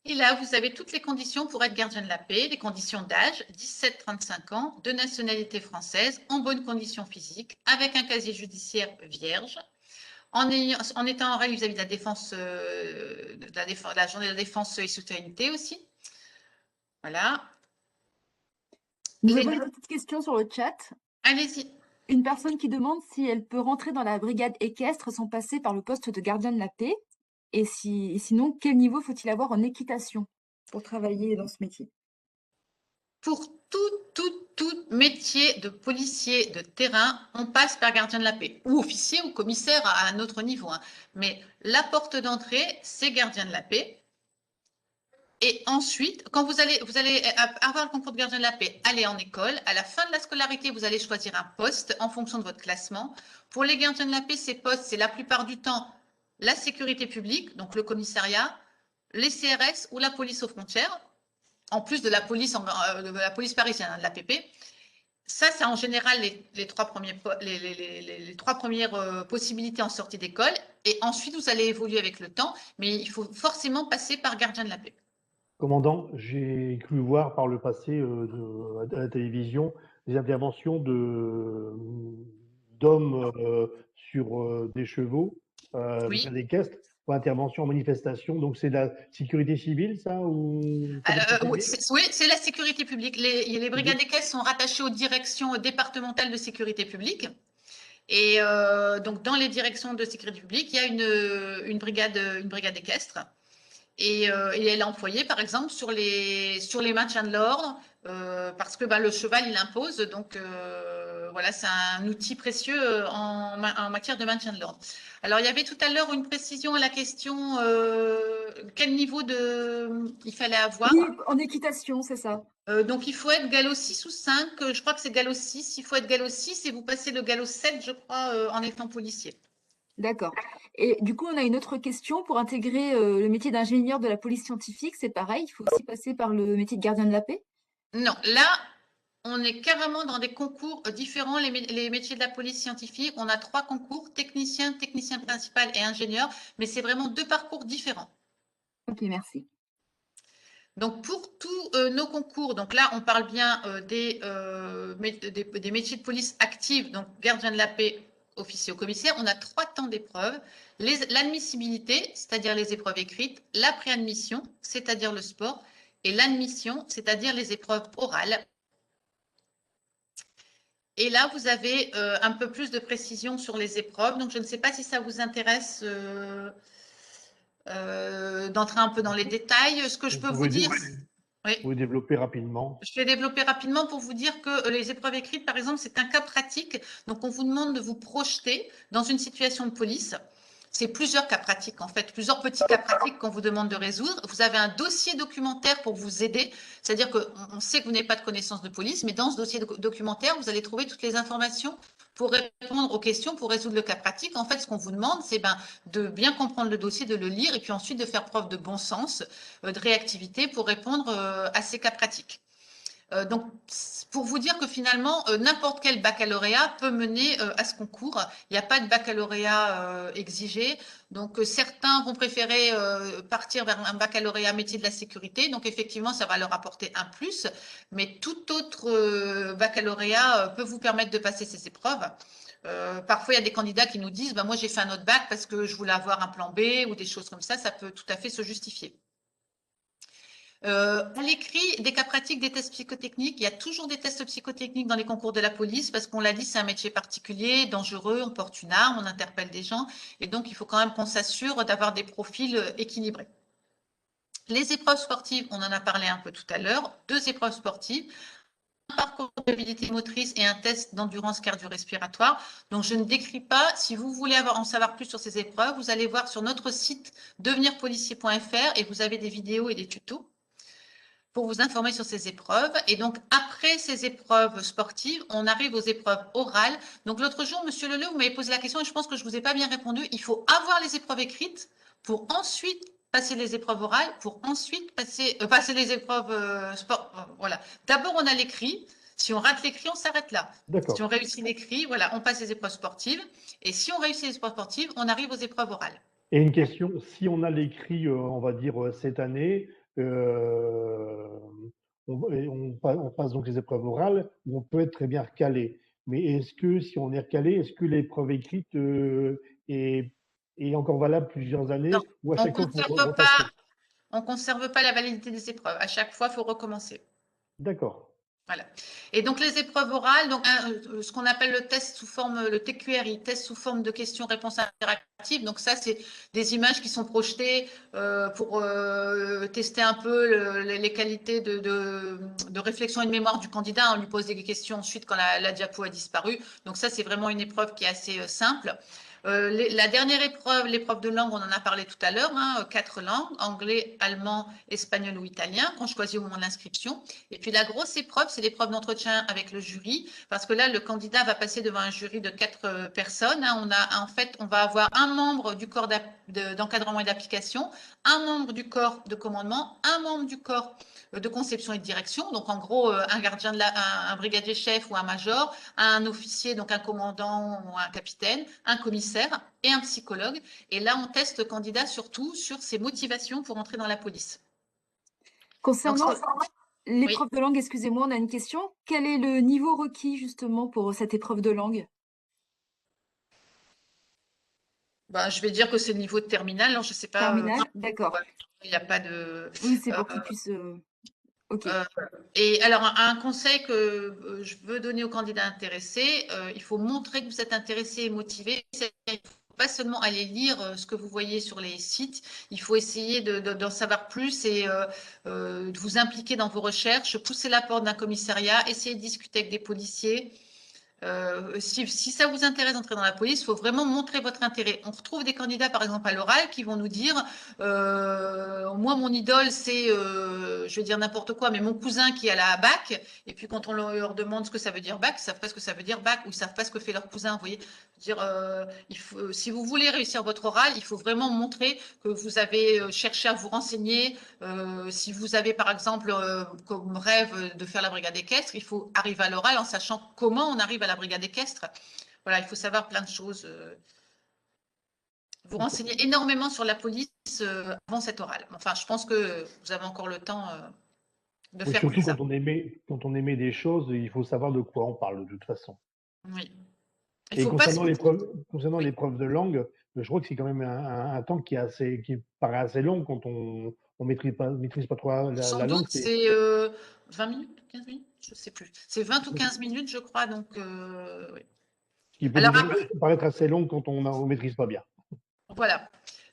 Et là, vous avez toutes les conditions pour être gardien de la paix, les conditions d'âge, 17-35 ans, de nationalité française, en bonne condition physique, avec un casier judiciaire vierge, en étant en règle vis-à-vis de la défense, de la journée de la défense et citoyenneté aussi. Voilà. Nous avons une petite question sur le chat. Allez-y. Une personne qui demande si elle peut rentrer dans la brigade équestre sans passer par le poste de gardien de la paix. Et sinon, quel niveau faut-il avoir en équitation pour travailler dans ce métier? Pour tout métier de policier de terrain, on passe par gardien de la paix, ou officier ou commissaire à un autre niveau. Hein. Mais la porte d'entrée, c'est gardien de la paix. Et ensuite, quand vous allez avoir le concours de gardien de la paix, allez en école. À la fin de la scolarité, vous allez choisir un poste en fonction de votre classement. Pour les gardiens de la paix, ces postes, c'est la plupart du temps la sécurité publique, donc le commissariat, les CRS ou la police aux frontières, en plus de la police parisienne, de l'APP. Ça, c'est en général les trois premières possibilités en sortie d'école. Et ensuite, vous allez évoluer avec le temps, mais il faut forcément passer par gardien de la paix. Commandant, j'ai cru voir par le passé à la télévision des interventions d'hommes sur des chevaux, Oui. des caisses, pour intervention en manifestation. Donc c'est la sécurité civile, ça ou oui, c'est la sécurité publique. Les brigades des caisses sont rattachées aux directions départementales de sécurité publique. Et donc, dans les directions de sécurité publique, il y a une brigade équestre. Et elle est employée, par exemple, sur les maintiens de l'ordre, parce que le cheval, il impose. Donc, voilà, c'est un outil précieux en matière de maintien de l'ordre. Alors, il y avait tout à l'heure une précision à la question quel niveau il fallait avoir. Oui, en équitation, c'est ça. Donc, il faut être galop 6 ou 5. Je crois que c'est galop 6. Il faut être galop 6 et vous passez le galop 7, je crois, en étant policier. D'accord. Et du coup, on a une autre question. Pour intégrer le métier d'ingénieur de la police scientifique, c'est pareil, il faut aussi passer par le métier de gardien de la paix? Non, là, on est carrément dans des concours différents, les métiers de la police scientifique. On a 3 concours, technicien principal et ingénieur, mais c'est vraiment 2 parcours différents. Ok, merci. Donc, pour tous nos concours, donc là, on parle bien des métiers de police actifs, donc gardien de la paix, officier ou commissaire. On a 3 temps d'épreuve. L'admissibilité, c'est-à-dire les épreuves écrites, la préadmission, c'est-à-dire le sport, et l'admission, c'est-à-dire les épreuves orales. Et là, vous avez un peu plus de précision sur les épreuves. Donc, je ne sais pas si ça vous intéresse d'entrer un peu dans les détails. Ce que je peux vous dire… Vous pouvez développer rapidement. Je vais développer rapidement pour vous dire que les épreuves écrites, par exemple, c'est un cas pratique. Donc, on vous demande de vous projeter dans une situation de police. C'est plusieurs cas pratiques, en fait, plusieurs petits cas pratiques qu'on vous demande de résoudre. Vous avez un dossier documentaire pour vous aider. C'est-à-dire qu'on sait que vous n'avez pas de connaissances de police, mais dans ce dossier documentaire, vous allez trouver toutes les informations pour répondre aux questions, pour résoudre le cas pratique. En fait, ce qu'on vous demande, c'est de bien comprendre le dossier, de le lire et puis ensuite de faire preuve de bon sens, de réactivité pour répondre à ces cas pratiques. Donc, pour vous dire que finalement, n'importe quel baccalauréat peut mener à ce concours. Il n'y a pas de baccalauréat exigé. Donc, certains vont préférer partir vers un baccalauréat métier de la sécurité. Donc, effectivement, ça va leur apporter un plus. Mais tout autre baccalauréat peut vous permettre de passer ces épreuves. Parfois, il y a des candidats qui nous disent moi, j'ai fait un autre bac parce que je voulais avoir un plan B ou des choses comme ça. Ça peut tout à fait se justifier. À l'écrit, des cas pratiques, des tests psychotechniques. Il y a toujours des tests psychotechniques dans les concours de la police parce qu'on l'a dit, c'est un métier particulier, dangereux, on porte une arme, on interpelle des gens. Et donc, il faut quand même qu'on s'assure d'avoir des profils équilibrés. Les épreuves sportives, on en a parlé un peu tout à l'heure. 2 épreuves sportives, un parcours d'habilité motrice et un test d'endurance cardio-respiratoire. Donc, je ne décris pas. Si vous voulez en savoir plus sur ces épreuves, vous allez voir sur notre site devenirpolicier.fr et vous avez des vidéos et des tutos pour vous informer sur ces épreuves. Et donc, après ces épreuves sportives, on arrive aux épreuves orales. Donc, l'autre jour, Monsieur Leleu, vous m'avez posé la question et je pense que je ne vous ai pas bien répondu. Il faut avoir les épreuves écrites pour ensuite passer les épreuves orales, pour ensuite passer les épreuves sport. Voilà. D'abord, on a l'écrit. Si on rate l'écrit, on s'arrête là. Si on réussit l'écrit, voilà, on passe les épreuves sportives. Et si on réussit les épreuves sportives, on arrive aux épreuves orales. Et une question, si on a l'écrit, on va dire, cette année, on passe donc les épreuves orales, où on peut être très bien recalé. Mais est-ce que, si on est recalé, est-ce que l'épreuve écrite est encore valable plusieurs années Non, ou à chaque fois, on ne conserve pas la validité des épreuves. À chaque fois, il faut recommencer. D'accord. Voilà. Et donc, les épreuves orales, donc, ce qu'on appelle le test sous forme, le TQRI, test sous forme de questions-réponses interactives. Donc, ça, c'est des images qui sont projetées pour tester un peu les qualités de réflexion et de mémoire du candidat. On lui pose des questions ensuite quand la diapo a disparu. Donc, ça, c'est vraiment une épreuve qui est assez simple. La dernière épreuve, l'épreuve de langue, on en a parlé tout à l'heure, hein, 4 langues, anglais, allemand, espagnol ou italien, qu'on choisit au moment de l'inscription. Et puis la grosse épreuve, c'est l'épreuve d'entretien avec le jury, parce que là, le candidat va passer devant un jury de 4 personnes. Hein. On va avoir un membre du corps d'encadrement et d'application, un membre du corps de commandement, un membre du corps de conception et de direction, donc en gros un gardien un brigadier chef ou un major, un officier, donc un commandant ou un capitaine, un commissaire et un psychologue. Et là, on teste le candidat surtout sur ses motivations pour entrer dans la police. Concernant l'épreuve de langue, excusez-moi, on a une question. Quel est le niveau requis justement pour cette épreuve de langue? Je vais dire que c'est le niveau de terminale, alors je ne sais pas. Terminale, d'accord. Il n'y a pas de… Oui, c'est pour qu'ils puissent… Ok. Et alors, un conseil que je veux donner aux candidats intéressés, il faut montrer que vous êtes intéressé et motivé. Il ne faut pas seulement aller lire ce que vous voyez sur les sites, il faut essayer d'en savoir plus et de vous impliquer dans vos recherches, pousser la porte d'un commissariat, essayer de discuter avec des policiers. Si ça vous intéresse d'entrer dans la police, il faut vraiment montrer votre intérêt. On retrouve des candidats, par exemple, à l'oral, qui vont nous dire moi, mon idole, c'est, je vais dire n'importe quoi, mais mon cousin qui a la bac. Et puis, quand on leur demande ce que ça veut dire bac, ils ne savent pas ce que ça veut dire bac ou ils ne savent pas ce que fait leur cousin. Vous voyez, dire, si vous voulez réussir votre oral, il faut vraiment montrer que vous avez cherché à vous renseigner. Si vous avez, par exemple, comme rêve de faire la brigade équestre, il faut arriver à l'oral en sachant comment on arrive à la brigade équestre. Voilà, il faut savoir plein de choses. Vous renseignez énormément sur la police avant cet oral. Enfin, je pense que vous avez encore le temps de faire surtout ça. Quand on émet des choses, il faut savoir de quoi on parle de toute façon. Oui. Et concernant l'épreuve de langue, je crois que c'est quand même un temps qui paraît assez long quand on maîtrise pas trop la langue. C'est 20 minutes, 15 minutes, je ne sais plus. C'est 20 ou 15 minutes, je crois. Donc, oui. Ce qui peut paraître assez long quand on ne maîtrise pas bien. Voilà.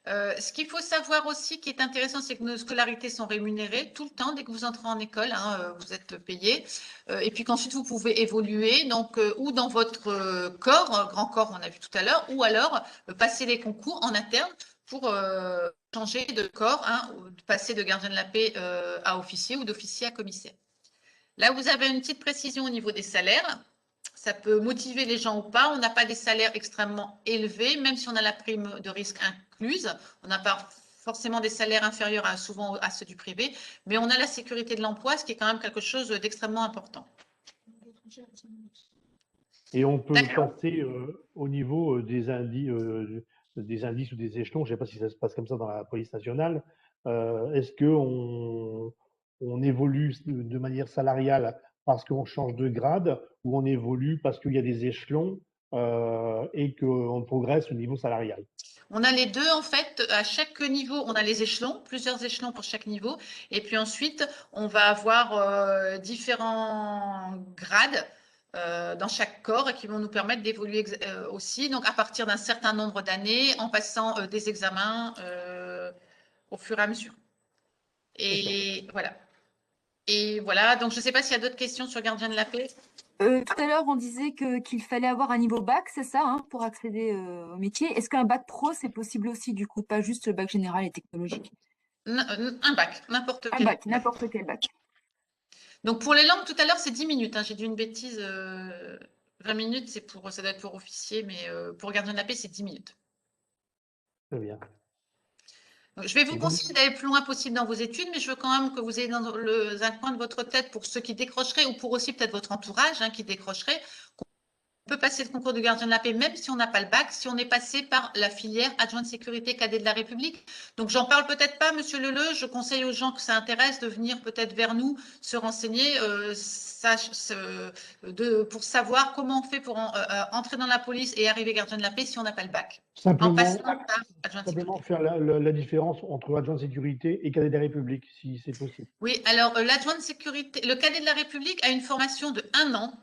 Ce qu'il faut savoir aussi, qui est intéressant, c'est que nos scolarités sont rémunérées tout le temps dès que vous entrez en école. Hein, vous êtes payé. Et puis qu'ensuite, vous pouvez évoluer, donc, ou dans votre corps, grand corps, on a vu tout à l'heure, ou alors passer les concours en interne pour changer de corps, hein, ou passer de gardien de la paix à officier ou d'officier à commissaire. Là, vous avez une petite précision au niveau des salaires. Ça peut motiver les gens ou pas. On n'a pas des salaires extrêmement élevés, même si on a la prime de risque incluse. On n'a pas forcément des salaires inférieurs souvent à ceux du privé, mais on a la sécurité de l'emploi, ce qui est quand même quelque chose d'extrêmement important. Et on peut penser au niveau des indices ou des échelons, je ne sais pas si ça se passe comme ça dans la police nationale, est-ce qu'on évolue de manière salariale parce qu'on change de grade ou on évolue parce qu'il y a des échelons et qu'on progresse au niveau salarial? On a les deux, en fait. À chaque niveau, on a les échelons, plusieurs échelons pour chaque niveau. Et puis ensuite, on va avoir différents grades dans chaque corps et qui vont nous permettre d'évoluer aussi. Donc, à partir d'un certain nombre d'années, en passant des examens au fur et à mesure. Et voilà. Et voilà. Donc, je ne sais pas s'il y a d'autres questions sur gardien de la paix. Tout à l'heure, on disait qu'il fallait avoir un niveau bac, c'est ça, hein, pour accéder au métier. Est-ce qu'un bac pro, c'est possible aussi, du coup, pas juste le bac général et technologique? Un bac, n'importe quel. Un bac, n'importe quel bac. Donc, pour les langues, tout à l'heure, c'est 10 minutes. Hein, j'ai dit une bêtise. 20 minutes, ça doit être pour officier, mais pour gardien de la paix, c'est 10 minutes. Très bien. Donc, je vais vous conseiller d'aller le plus loin possible dans vos études, mais je veux quand même que vous ayez dans un coin de votre tête, pour ceux qui décrocheraient, ou pour aussi peut-être votre entourage qui décrocherait, on peut passer le concours de gardien de la paix même si on n'a pas le bac, si on est passé par la filière adjoint de sécurité cadet de la République. Donc, j'en parle peut-être pas, monsieur Leleu. Je conseille aux gens que ça intéresse de venir peut-être vers nous, se renseigner, pour savoir comment on fait pour entrer dans la police et arriver gardien de la paix si on n'a pas le bac. Simplement faire la différence entre adjoint de sécurité et cadet de la République, si c'est possible. Oui, alors l'adjoint de sécurité, le cadet de la République a une formation de 1 an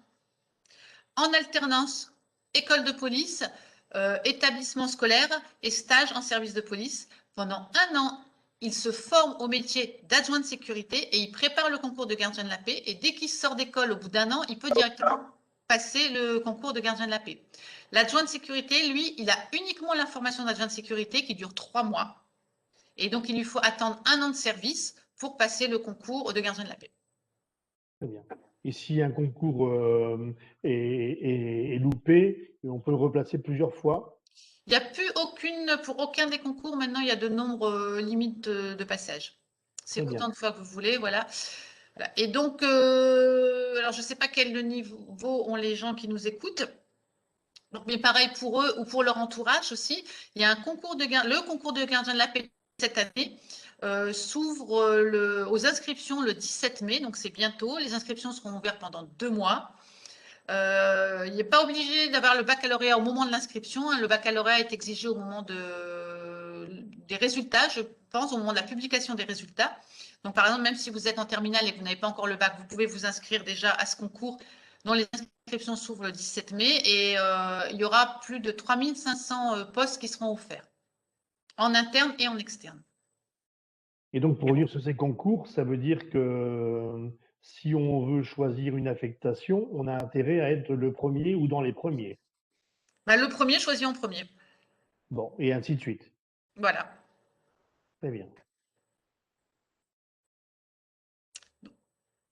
en alternance, école de police, établissement scolaire et stage en service de police. Pendant 1 an, il se forme au métier d'adjoint de sécurité et il prépare le concours de gardien de la paix. Et dès qu'il sort d'école, au bout d'1 an, il peut directement passer le concours de gardien de la paix. L'adjoint de sécurité, lui, il a uniquement la formation d'adjoint de sécurité qui dure 3 mois. Et donc, il lui faut attendre 1 an de service pour passer le concours de gardien de la paix. Très bien. Et si un concours est loupé, on peut le replacer plusieurs fois? Il n'y a plus pour aucun des concours, maintenant, il y a de nombres limites de passage. C'est autant de fois que vous voulez, voilà. Et donc, alors je ne sais pas quel niveau ont les gens qui nous écoutent. Donc, mais pareil pour eux ou pour leur entourage aussi. Il y a un concours le concours de gardien de la paix cette année s'ouvre aux inscriptions le 17 mai, donc c'est bientôt. Les inscriptions seront ouvertes pendant 2 mois. Il n'est pas obligé d'avoir le baccalauréat au moment de l'inscription. Le baccalauréat est exigé au moment des résultats, je pense, au moment de la publication des résultats. Donc, par exemple, même si vous êtes en terminale et que vous n'avez pas encore le bac, vous pouvez vous inscrire déjà à ce concours dont les inscriptions s'ouvrent le 17 mai et il y aura plus de 3500 postes qui seront offerts en interne et en externe. Et donc, pour revenir sur ces concours, ça veut dire que si on veut choisir une affectation, on a intérêt à être le premier ou dans les premiers. Le premier choisit en premier. Bon, et ainsi de suite. Voilà. Très bien.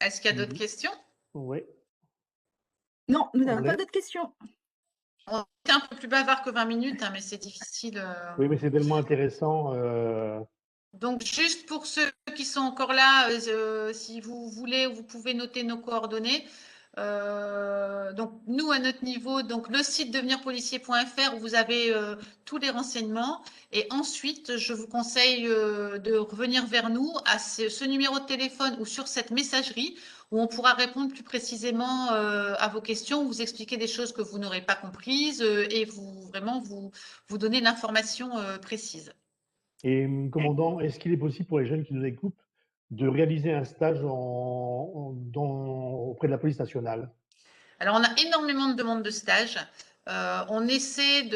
Est-ce qu'il y a d'autres questions? Oui. Non, nous n'avons pas d'autres questions. On est un peu plus bavard que 20 minutes, mais c'est difficile. Oui, mais c'est tellement intéressant. Donc, juste pour ceux qui sont encore là, si vous voulez, vous pouvez noter nos coordonnées. Donc, nous, à notre niveau, donc le site devenirpolicier.fr où vous avez tous les renseignements. Et ensuite, je vous conseille de revenir vers nous à ce numéro de téléphone ou sur cette messagerie où on pourra répondre plus précisément à vos questions, vous expliquer des choses que vous n'aurez pas comprises et vous donner l'information précise. Et commandant, est-ce qu'il est possible pour les jeunes qui nous écoutent de réaliser un stage auprès de la police nationale? Alors, on a énormément de demandes de stage. On essaie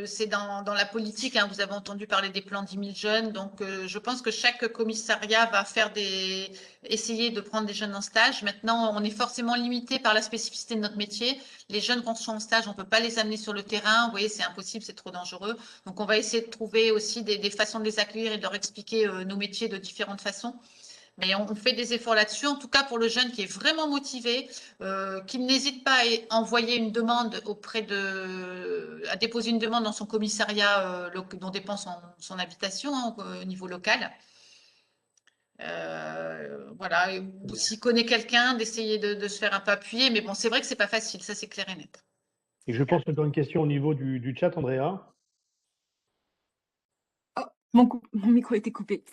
c'est dans la politique, vous avez entendu parler des plans 10 000 jeunes, donc je pense que chaque commissariat va essayer de prendre des jeunes en stage. Maintenant, on est forcément limité par la spécificité de notre métier. Les jeunes, quand ils sont en stage, on ne peut pas les amener sur le terrain. Vous voyez, c'est impossible, c'est trop dangereux. Donc, on va essayer de trouver aussi des façons de les accueillir et de leur expliquer nos métiers de différentes façons. Mais on fait des efforts là-dessus. En tout cas, pour le jeune qui est vraiment motivé, qu'il n'hésite pas à envoyer une demande à déposer une demande dans son commissariat dont dépend son habitation au niveau local. Voilà. S'il connaît quelqu'un, d'essayer de se faire un peu appuyer. Mais bon, c'est vrai que c'est pas facile. Ça, c'est clair et net. Et je pense encore une question au niveau du chat, Andrea. Oh, mon micro a été coupé.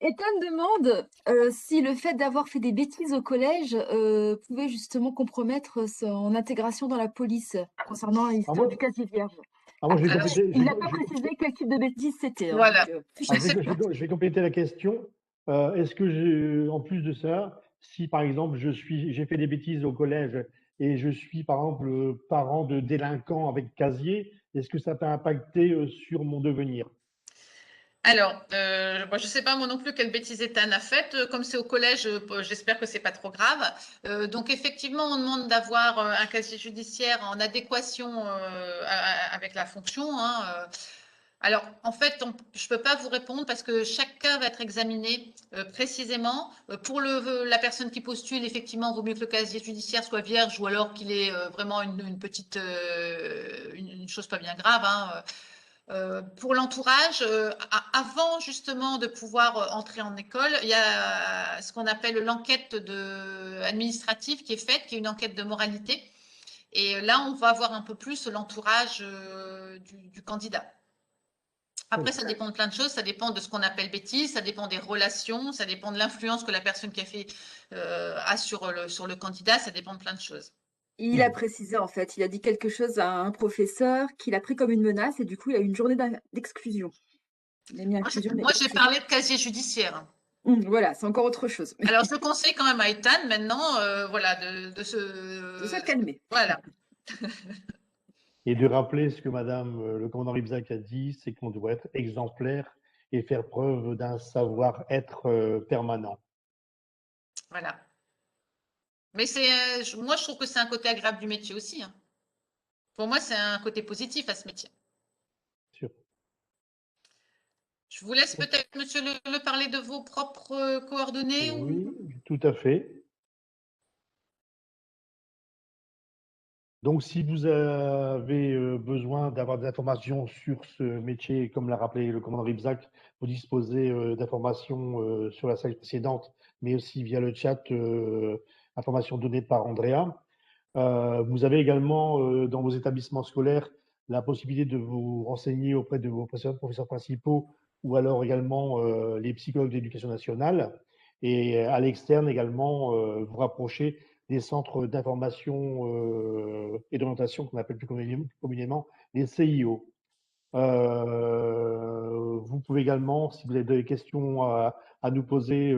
Ethan demande si le fait d'avoir fait des bêtises au collège pouvait justement compromettre son intégration dans la police concernant l'histoire du casier vierge. Il n'a pas précisé quel type de bêtises c'était. Voilà. Je vais compléter la question. Est-ce que, en plus de ça, si par exemple j'ai fait des bêtises au collège et je suis par exemple parent de délinquants avec casier, est-ce que ça peut impacter sur mon devenir? Alors, je ne sais pas moi non plus quelle bêtise Ethan a faite. Comme c'est au collège, j'espère que c'est pas trop grave. Donc effectivement, on demande d'avoir un casier judiciaire en adéquation avec la fonction. Alors, en fait, je ne peux pas vous répondre parce que chaque cas va être examiné précisément. Pour la personne qui postule, effectivement, il vaut mieux que le casier judiciaire soit vierge ou alors qu'il ait vraiment une petite, une chose pas bien grave. Pour l'entourage, avant justement de pouvoir entrer en école, il y a ce qu'on appelle l'enquête administrative qui est faite, qui est une enquête de moralité. Et là, on va voir un peu plus l'entourage du candidat. Après, ça dépend de plein de choses. Ça dépend de ce qu'on appelle bêtise, ça dépend des relations, ça dépend de l'influence que la personne qui a fait a sur le candidat, ça dépend de plein de choses. Il a précisé, en fait, il a dit quelque chose à un professeur qu'il a pris comme une menace et du coup, il a eu une journée d'exclusion. Moi, j'ai parlé de casier judiciaire. Voilà, c'est encore autre chose. Alors, je conseille quand même à Ethan maintenant voilà, de se calmer. Voilà. Et de rappeler ce que Madame le commandant Ribzac a dit, c'est qu'on doit être exemplaire et faire preuve d'un savoir-être permanent. Voilà. Mais moi, je trouve que c'est un côté agréable du métier aussi. Pour moi, c'est un côté positif à ce métier. Sûr. Je vous laisse peut-être, monsieur Le, parler de vos propres coordonnées. Oui, tout à fait. Donc, si vous avez besoin d'avoir des informations sur ce métier, comme l'a rappelé le commandant Ribzac, vous disposez d'informations sur la slide précédente, mais aussi via le chat, informations données par Andrea. Vous avez également dans vos établissements scolaires la possibilité de vous renseigner auprès de vos professeurs principaux ou alors également les psychologues d'éducation nationale. Et à l'externe également, vous rapprocher des centres d'information et d'orientation qu'on appelle plus communément les CIO. Vous pouvez également, si vous avez des questions à nous poser,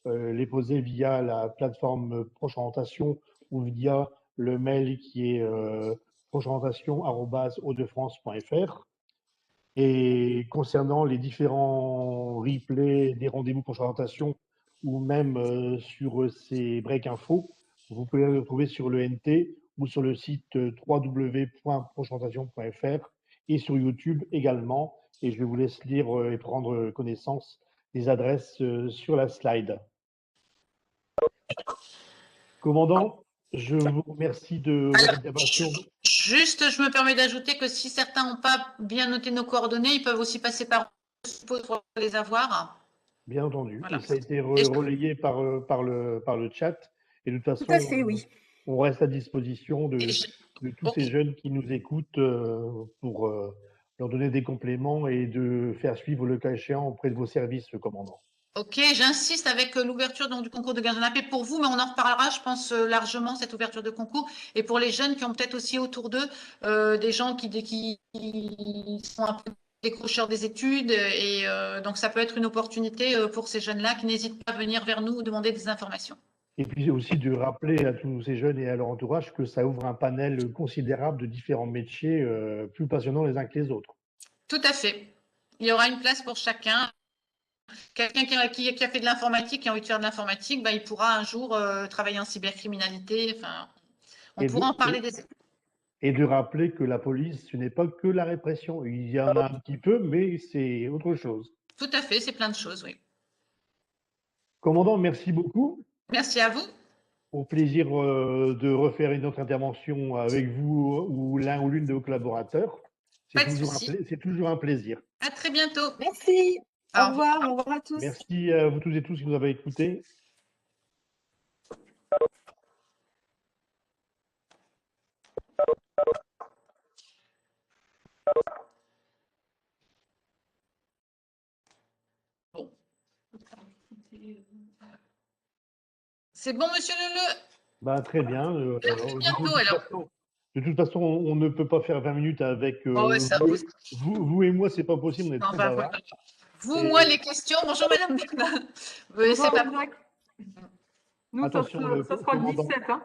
les poser via la plateforme Proche Orientation ou via le mail qui est procheorientation@hautdefrance.fr. Et concernant les différents replays des rendez-vous Proche Orientation ou même sur ces breaks info, vous pouvez les retrouver sur le NT ou sur le site www.procheorientation.fr et sur YouTube également. Et je vous laisse lire et prendre connaissance des adresses sur la slide. Commandant, je vous remercie de votre intervention. Juste, je me permets d'ajouter que si certains n'ont pas bien noté nos coordonnées, ils peuvent aussi passer par pour les avoir. Bien entendu. Voilà. Et ça a été relayé par le chat. Et de toute façon, Tout à fait, oui. On reste à disposition de tous ces jeunes qui nous écoutent pour leur donner des compléments et de faire suivre le cas échéant auprès de vos services, commandant. Ok, j'insiste avec l'ouverture du concours de gardien de la paix pour vous, mais on en reparlera, je pense, largement, cette ouverture de concours. Et pour les jeunes qui ont peut-être aussi autour d'eux des gens qui sont un peu décrocheurs des études. Et donc, ça peut être une opportunité pour ces jeunes-là qui n'hésitent pas à venir vers nous demander des informations. Et puis aussi de rappeler à tous ces jeunes et à leur entourage que ça ouvre un panel considérable de différents métiers plus passionnants les uns que les autres. Tout à fait. Il y aura une place pour chacun. Quelqu'un qui a fait de l'informatique, qui a envie de faire de l'informatique, il pourra un jour travailler en cybercriminalité. Enfin, on pourra en parler des... Et de rappeler que la police, ce n'est pas que la répression. Il y en a un petit peu, mais c'est autre chose. Tout à fait, c'est plein de choses, oui. Commandant, merci beaucoup. Merci à vous. Au plaisir de refaire une autre intervention avec vous ou l'un ou l'une de vos collaborateurs. C'est toujours un plaisir. À très bientôt. Merci. Au revoir à tous. Merci à vous tous et tous qui nous avez écoutés. Bon. C'est bon, monsieur Leleu? Très bien. Bientôt, alors. De toute façon, on ne peut pas faire 20 minutes avec vous et moi, c'est pas possible, on est très bavards. Vous, moi, les questions. Bonjour, madame. C'est pas vrai. Nous, attention, ça sera le 17. Hein.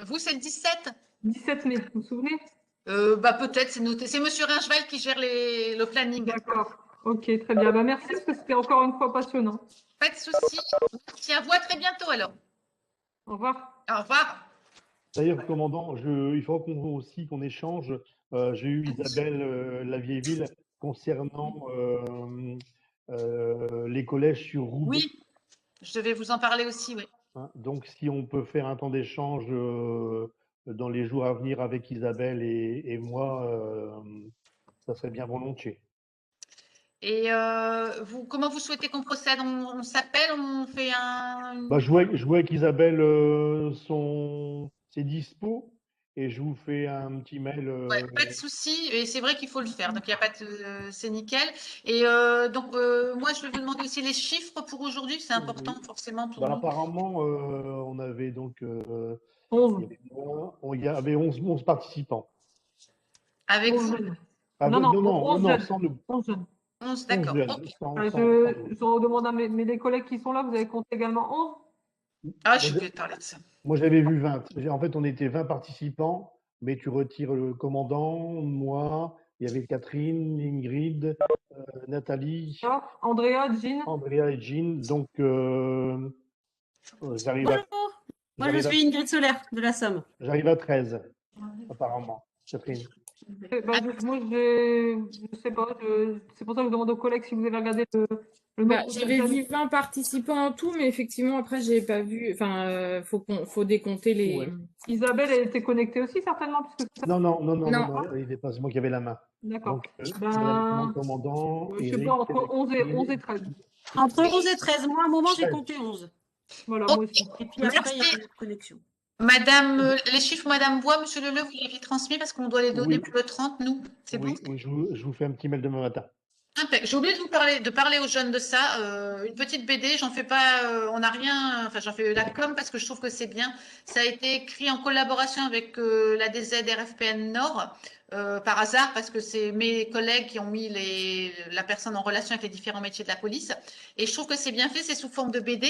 Vous, c'est le 17 17 mai, vous vous souvenez peut-être, c'est noté. C'est monsieur Rincheval qui gère le planning. D'accord. Ok, très bien. Merci, parce que c'était encore une fois passionnant. Pas de souci. Merci à vous. À très bientôt, alors. Au revoir. Au revoir. D'ailleurs, commandant, il faut qu'on échange. J'ai eu Isabelle Lavieille-Ville concernant les collèges sur Roubaix. Oui, je vais vous en parler aussi, oui. Donc, si on peut faire un temps d'échange dans les jours à venir avec Isabelle et moi, ça serait bien volontiers. Et comment vous souhaitez qu'on procède? On s'appelle, on fait un... Je vois avec Isabelle ses dispos et je vous fais un petit mail. Pas de souci, et c'est vrai qu'il faut le faire, donc il n'y a pas de... c'est nickel. Et donc, moi, je vais vous demander aussi les chiffres pour aujourd'hui, c'est important forcément pour nous. Apparemment, on avait donc 11. Il y avait 11 participants. Avec vous? Non, 11 jeunes. 11, d'accord. Je demande à mes collègues qui sont là, vous avez compté également 11? Ah, je vais parler de ça. Moi, j'avais vu 20. En fait, on était 20 participants, mais tu retires le commandant, moi, il y avait Catherine, Ingrid, Nathalie, Andrea, Jean. Andrea et Jean. Donc, j'arrive à... Bonjour, moi je suis Ingrid Solaire de la Somme. J'arrive à 13. apparemment. Catherine. Moi, je ne sais pas. C'est pour ça que je demande aux collègues si vous avez regardé le nombre de J'avais personnes. vu 20 participants en tout, mais effectivement, après, j'ai pas vu. Enfin, faut décompter les. Ouais. Isabelle, elle était connectée aussi, certainement, puisque c'est ça. Non, Non. il n'est pas, c'est moi qui avais la main. D'accord. Donc, Ben, commandant, je sais Eric, pas, entre 11 et 13. Entre 11 et 13. Moi, à un moment, j'ai compté 11. Voilà, Oh. moi aussi. Et puis après, il y a une connexion. Madame, les chiffres, Madame Bois, Monsieur Leleu, vous les avez transmis parce qu'on doit les donner Oui. pour le 30, nous. C'est bon? Oui, je vous fais un petit mail demain matin. Impec. J'ai oublié de parler aux jeunes de ça. Une petite BD, j'en fais pas, on n'a rien, enfin j'en fais la com parce que je trouve que c'est bien. Ça a été écrit en collaboration avec la DZ RFPN Nord, par hasard parce que c'est mes collègues qui ont mis la personne en relation avec les différents métiers de la police. Et je trouve que c'est bien fait, c'est sous forme de BD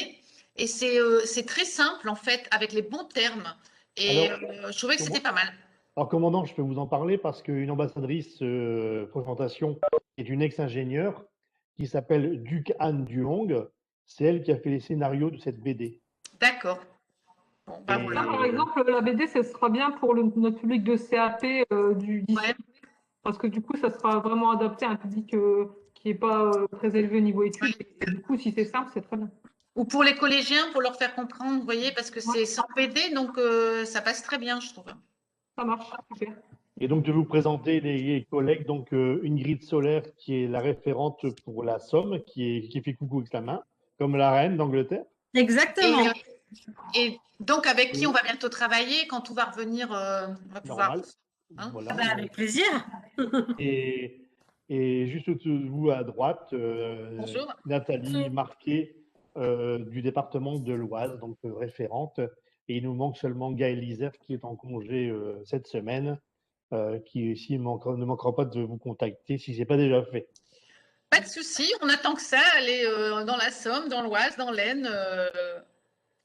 et c'est très simple en fait avec les bons termes. Et je trouvais que c'était pas mal. Alors, commandant, je peux vous en parler parce qu'une ambassadrice présentation est une ex-ingénieure qui s'appelle Duc Anne Duong. C'est elle qui a fait les scénarios de cette BD. D'accord. Bon, bah, Et- voilà. Par exemple, la BD, ce sera bien pour notre public de CAP du 17. Ouais. Parce que du coup, ça sera vraiment adapté à un public qui n'est pas très élevé au niveau études. Et du coup, si c'est simple, c'est très bien. Ou pour les collégiens, pour leur faire comprendre, vous voyez, parce que c'est sans BD, donc ça passe très bien, je trouve. Ça marche, super. Et donc, de vous présenter les collègues, donc Ingrid Solaire, qui est la référente pour la Somme, qui fait coucou avec la main, comme la reine d'Angleterre. Exactement. Et donc, avec qui on va bientôt travailler, quand tout va revenir, on va pouvoir. Normal. Hein, Voilà. Bah, avec plaisir. Et juste de vous à droite, Bonjour. Nathalie Marquet du département de l'Oise, donc référente. Et il nous manque seulement Gaël Isère qui est en congé cette semaine, qui ici ne manquera pas de vous contacter si ce n'est pas déjà fait. Pas de souci, on attend que ça, aller dans la Somme, dans l'Oise, dans l'Aisne,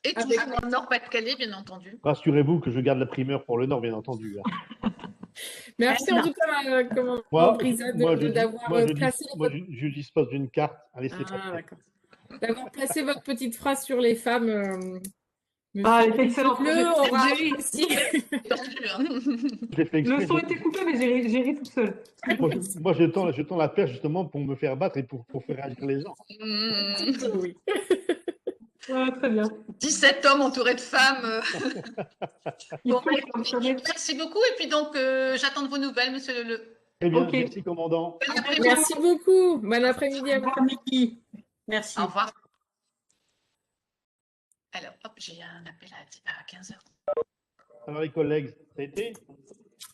et toujours dans le Nord-Pas-de-Calais, bien entendu. Rassurez-vous que je garde la primeur pour le Nord, bien entendu. Merci en tout cas, commandant Brisa, d'avoir placé je dispose d'une carte. Allez, c'est Ah, d'accord. D'avoir placé votre petite phrase sur les femmes. Ah, excellent. Le aura réussi. Le son était coupé, mais j'ai ri toute seule. Moi, je tends la perche justement pour me faire battre et pour faire réagir les gens. Oui. Ouais, très bien. 17 hommes entourés de femmes. Il Bon, faut fonctionner. merci beaucoup. Et puis donc, j'attends de vos nouvelles, monsieur Leleu. Très bien, Ok. merci commandant. Bon après-midi. Merci beaucoup. Bon après-midi à vous. Bon midi. Merci. Au revoir. Alors, hop, j'ai un appel à 15h. Alors les collègues, ça a été?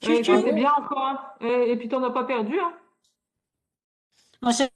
C'est bien encore. Hein. Et puis, tu n'en as pas perdu. Hein. On s'est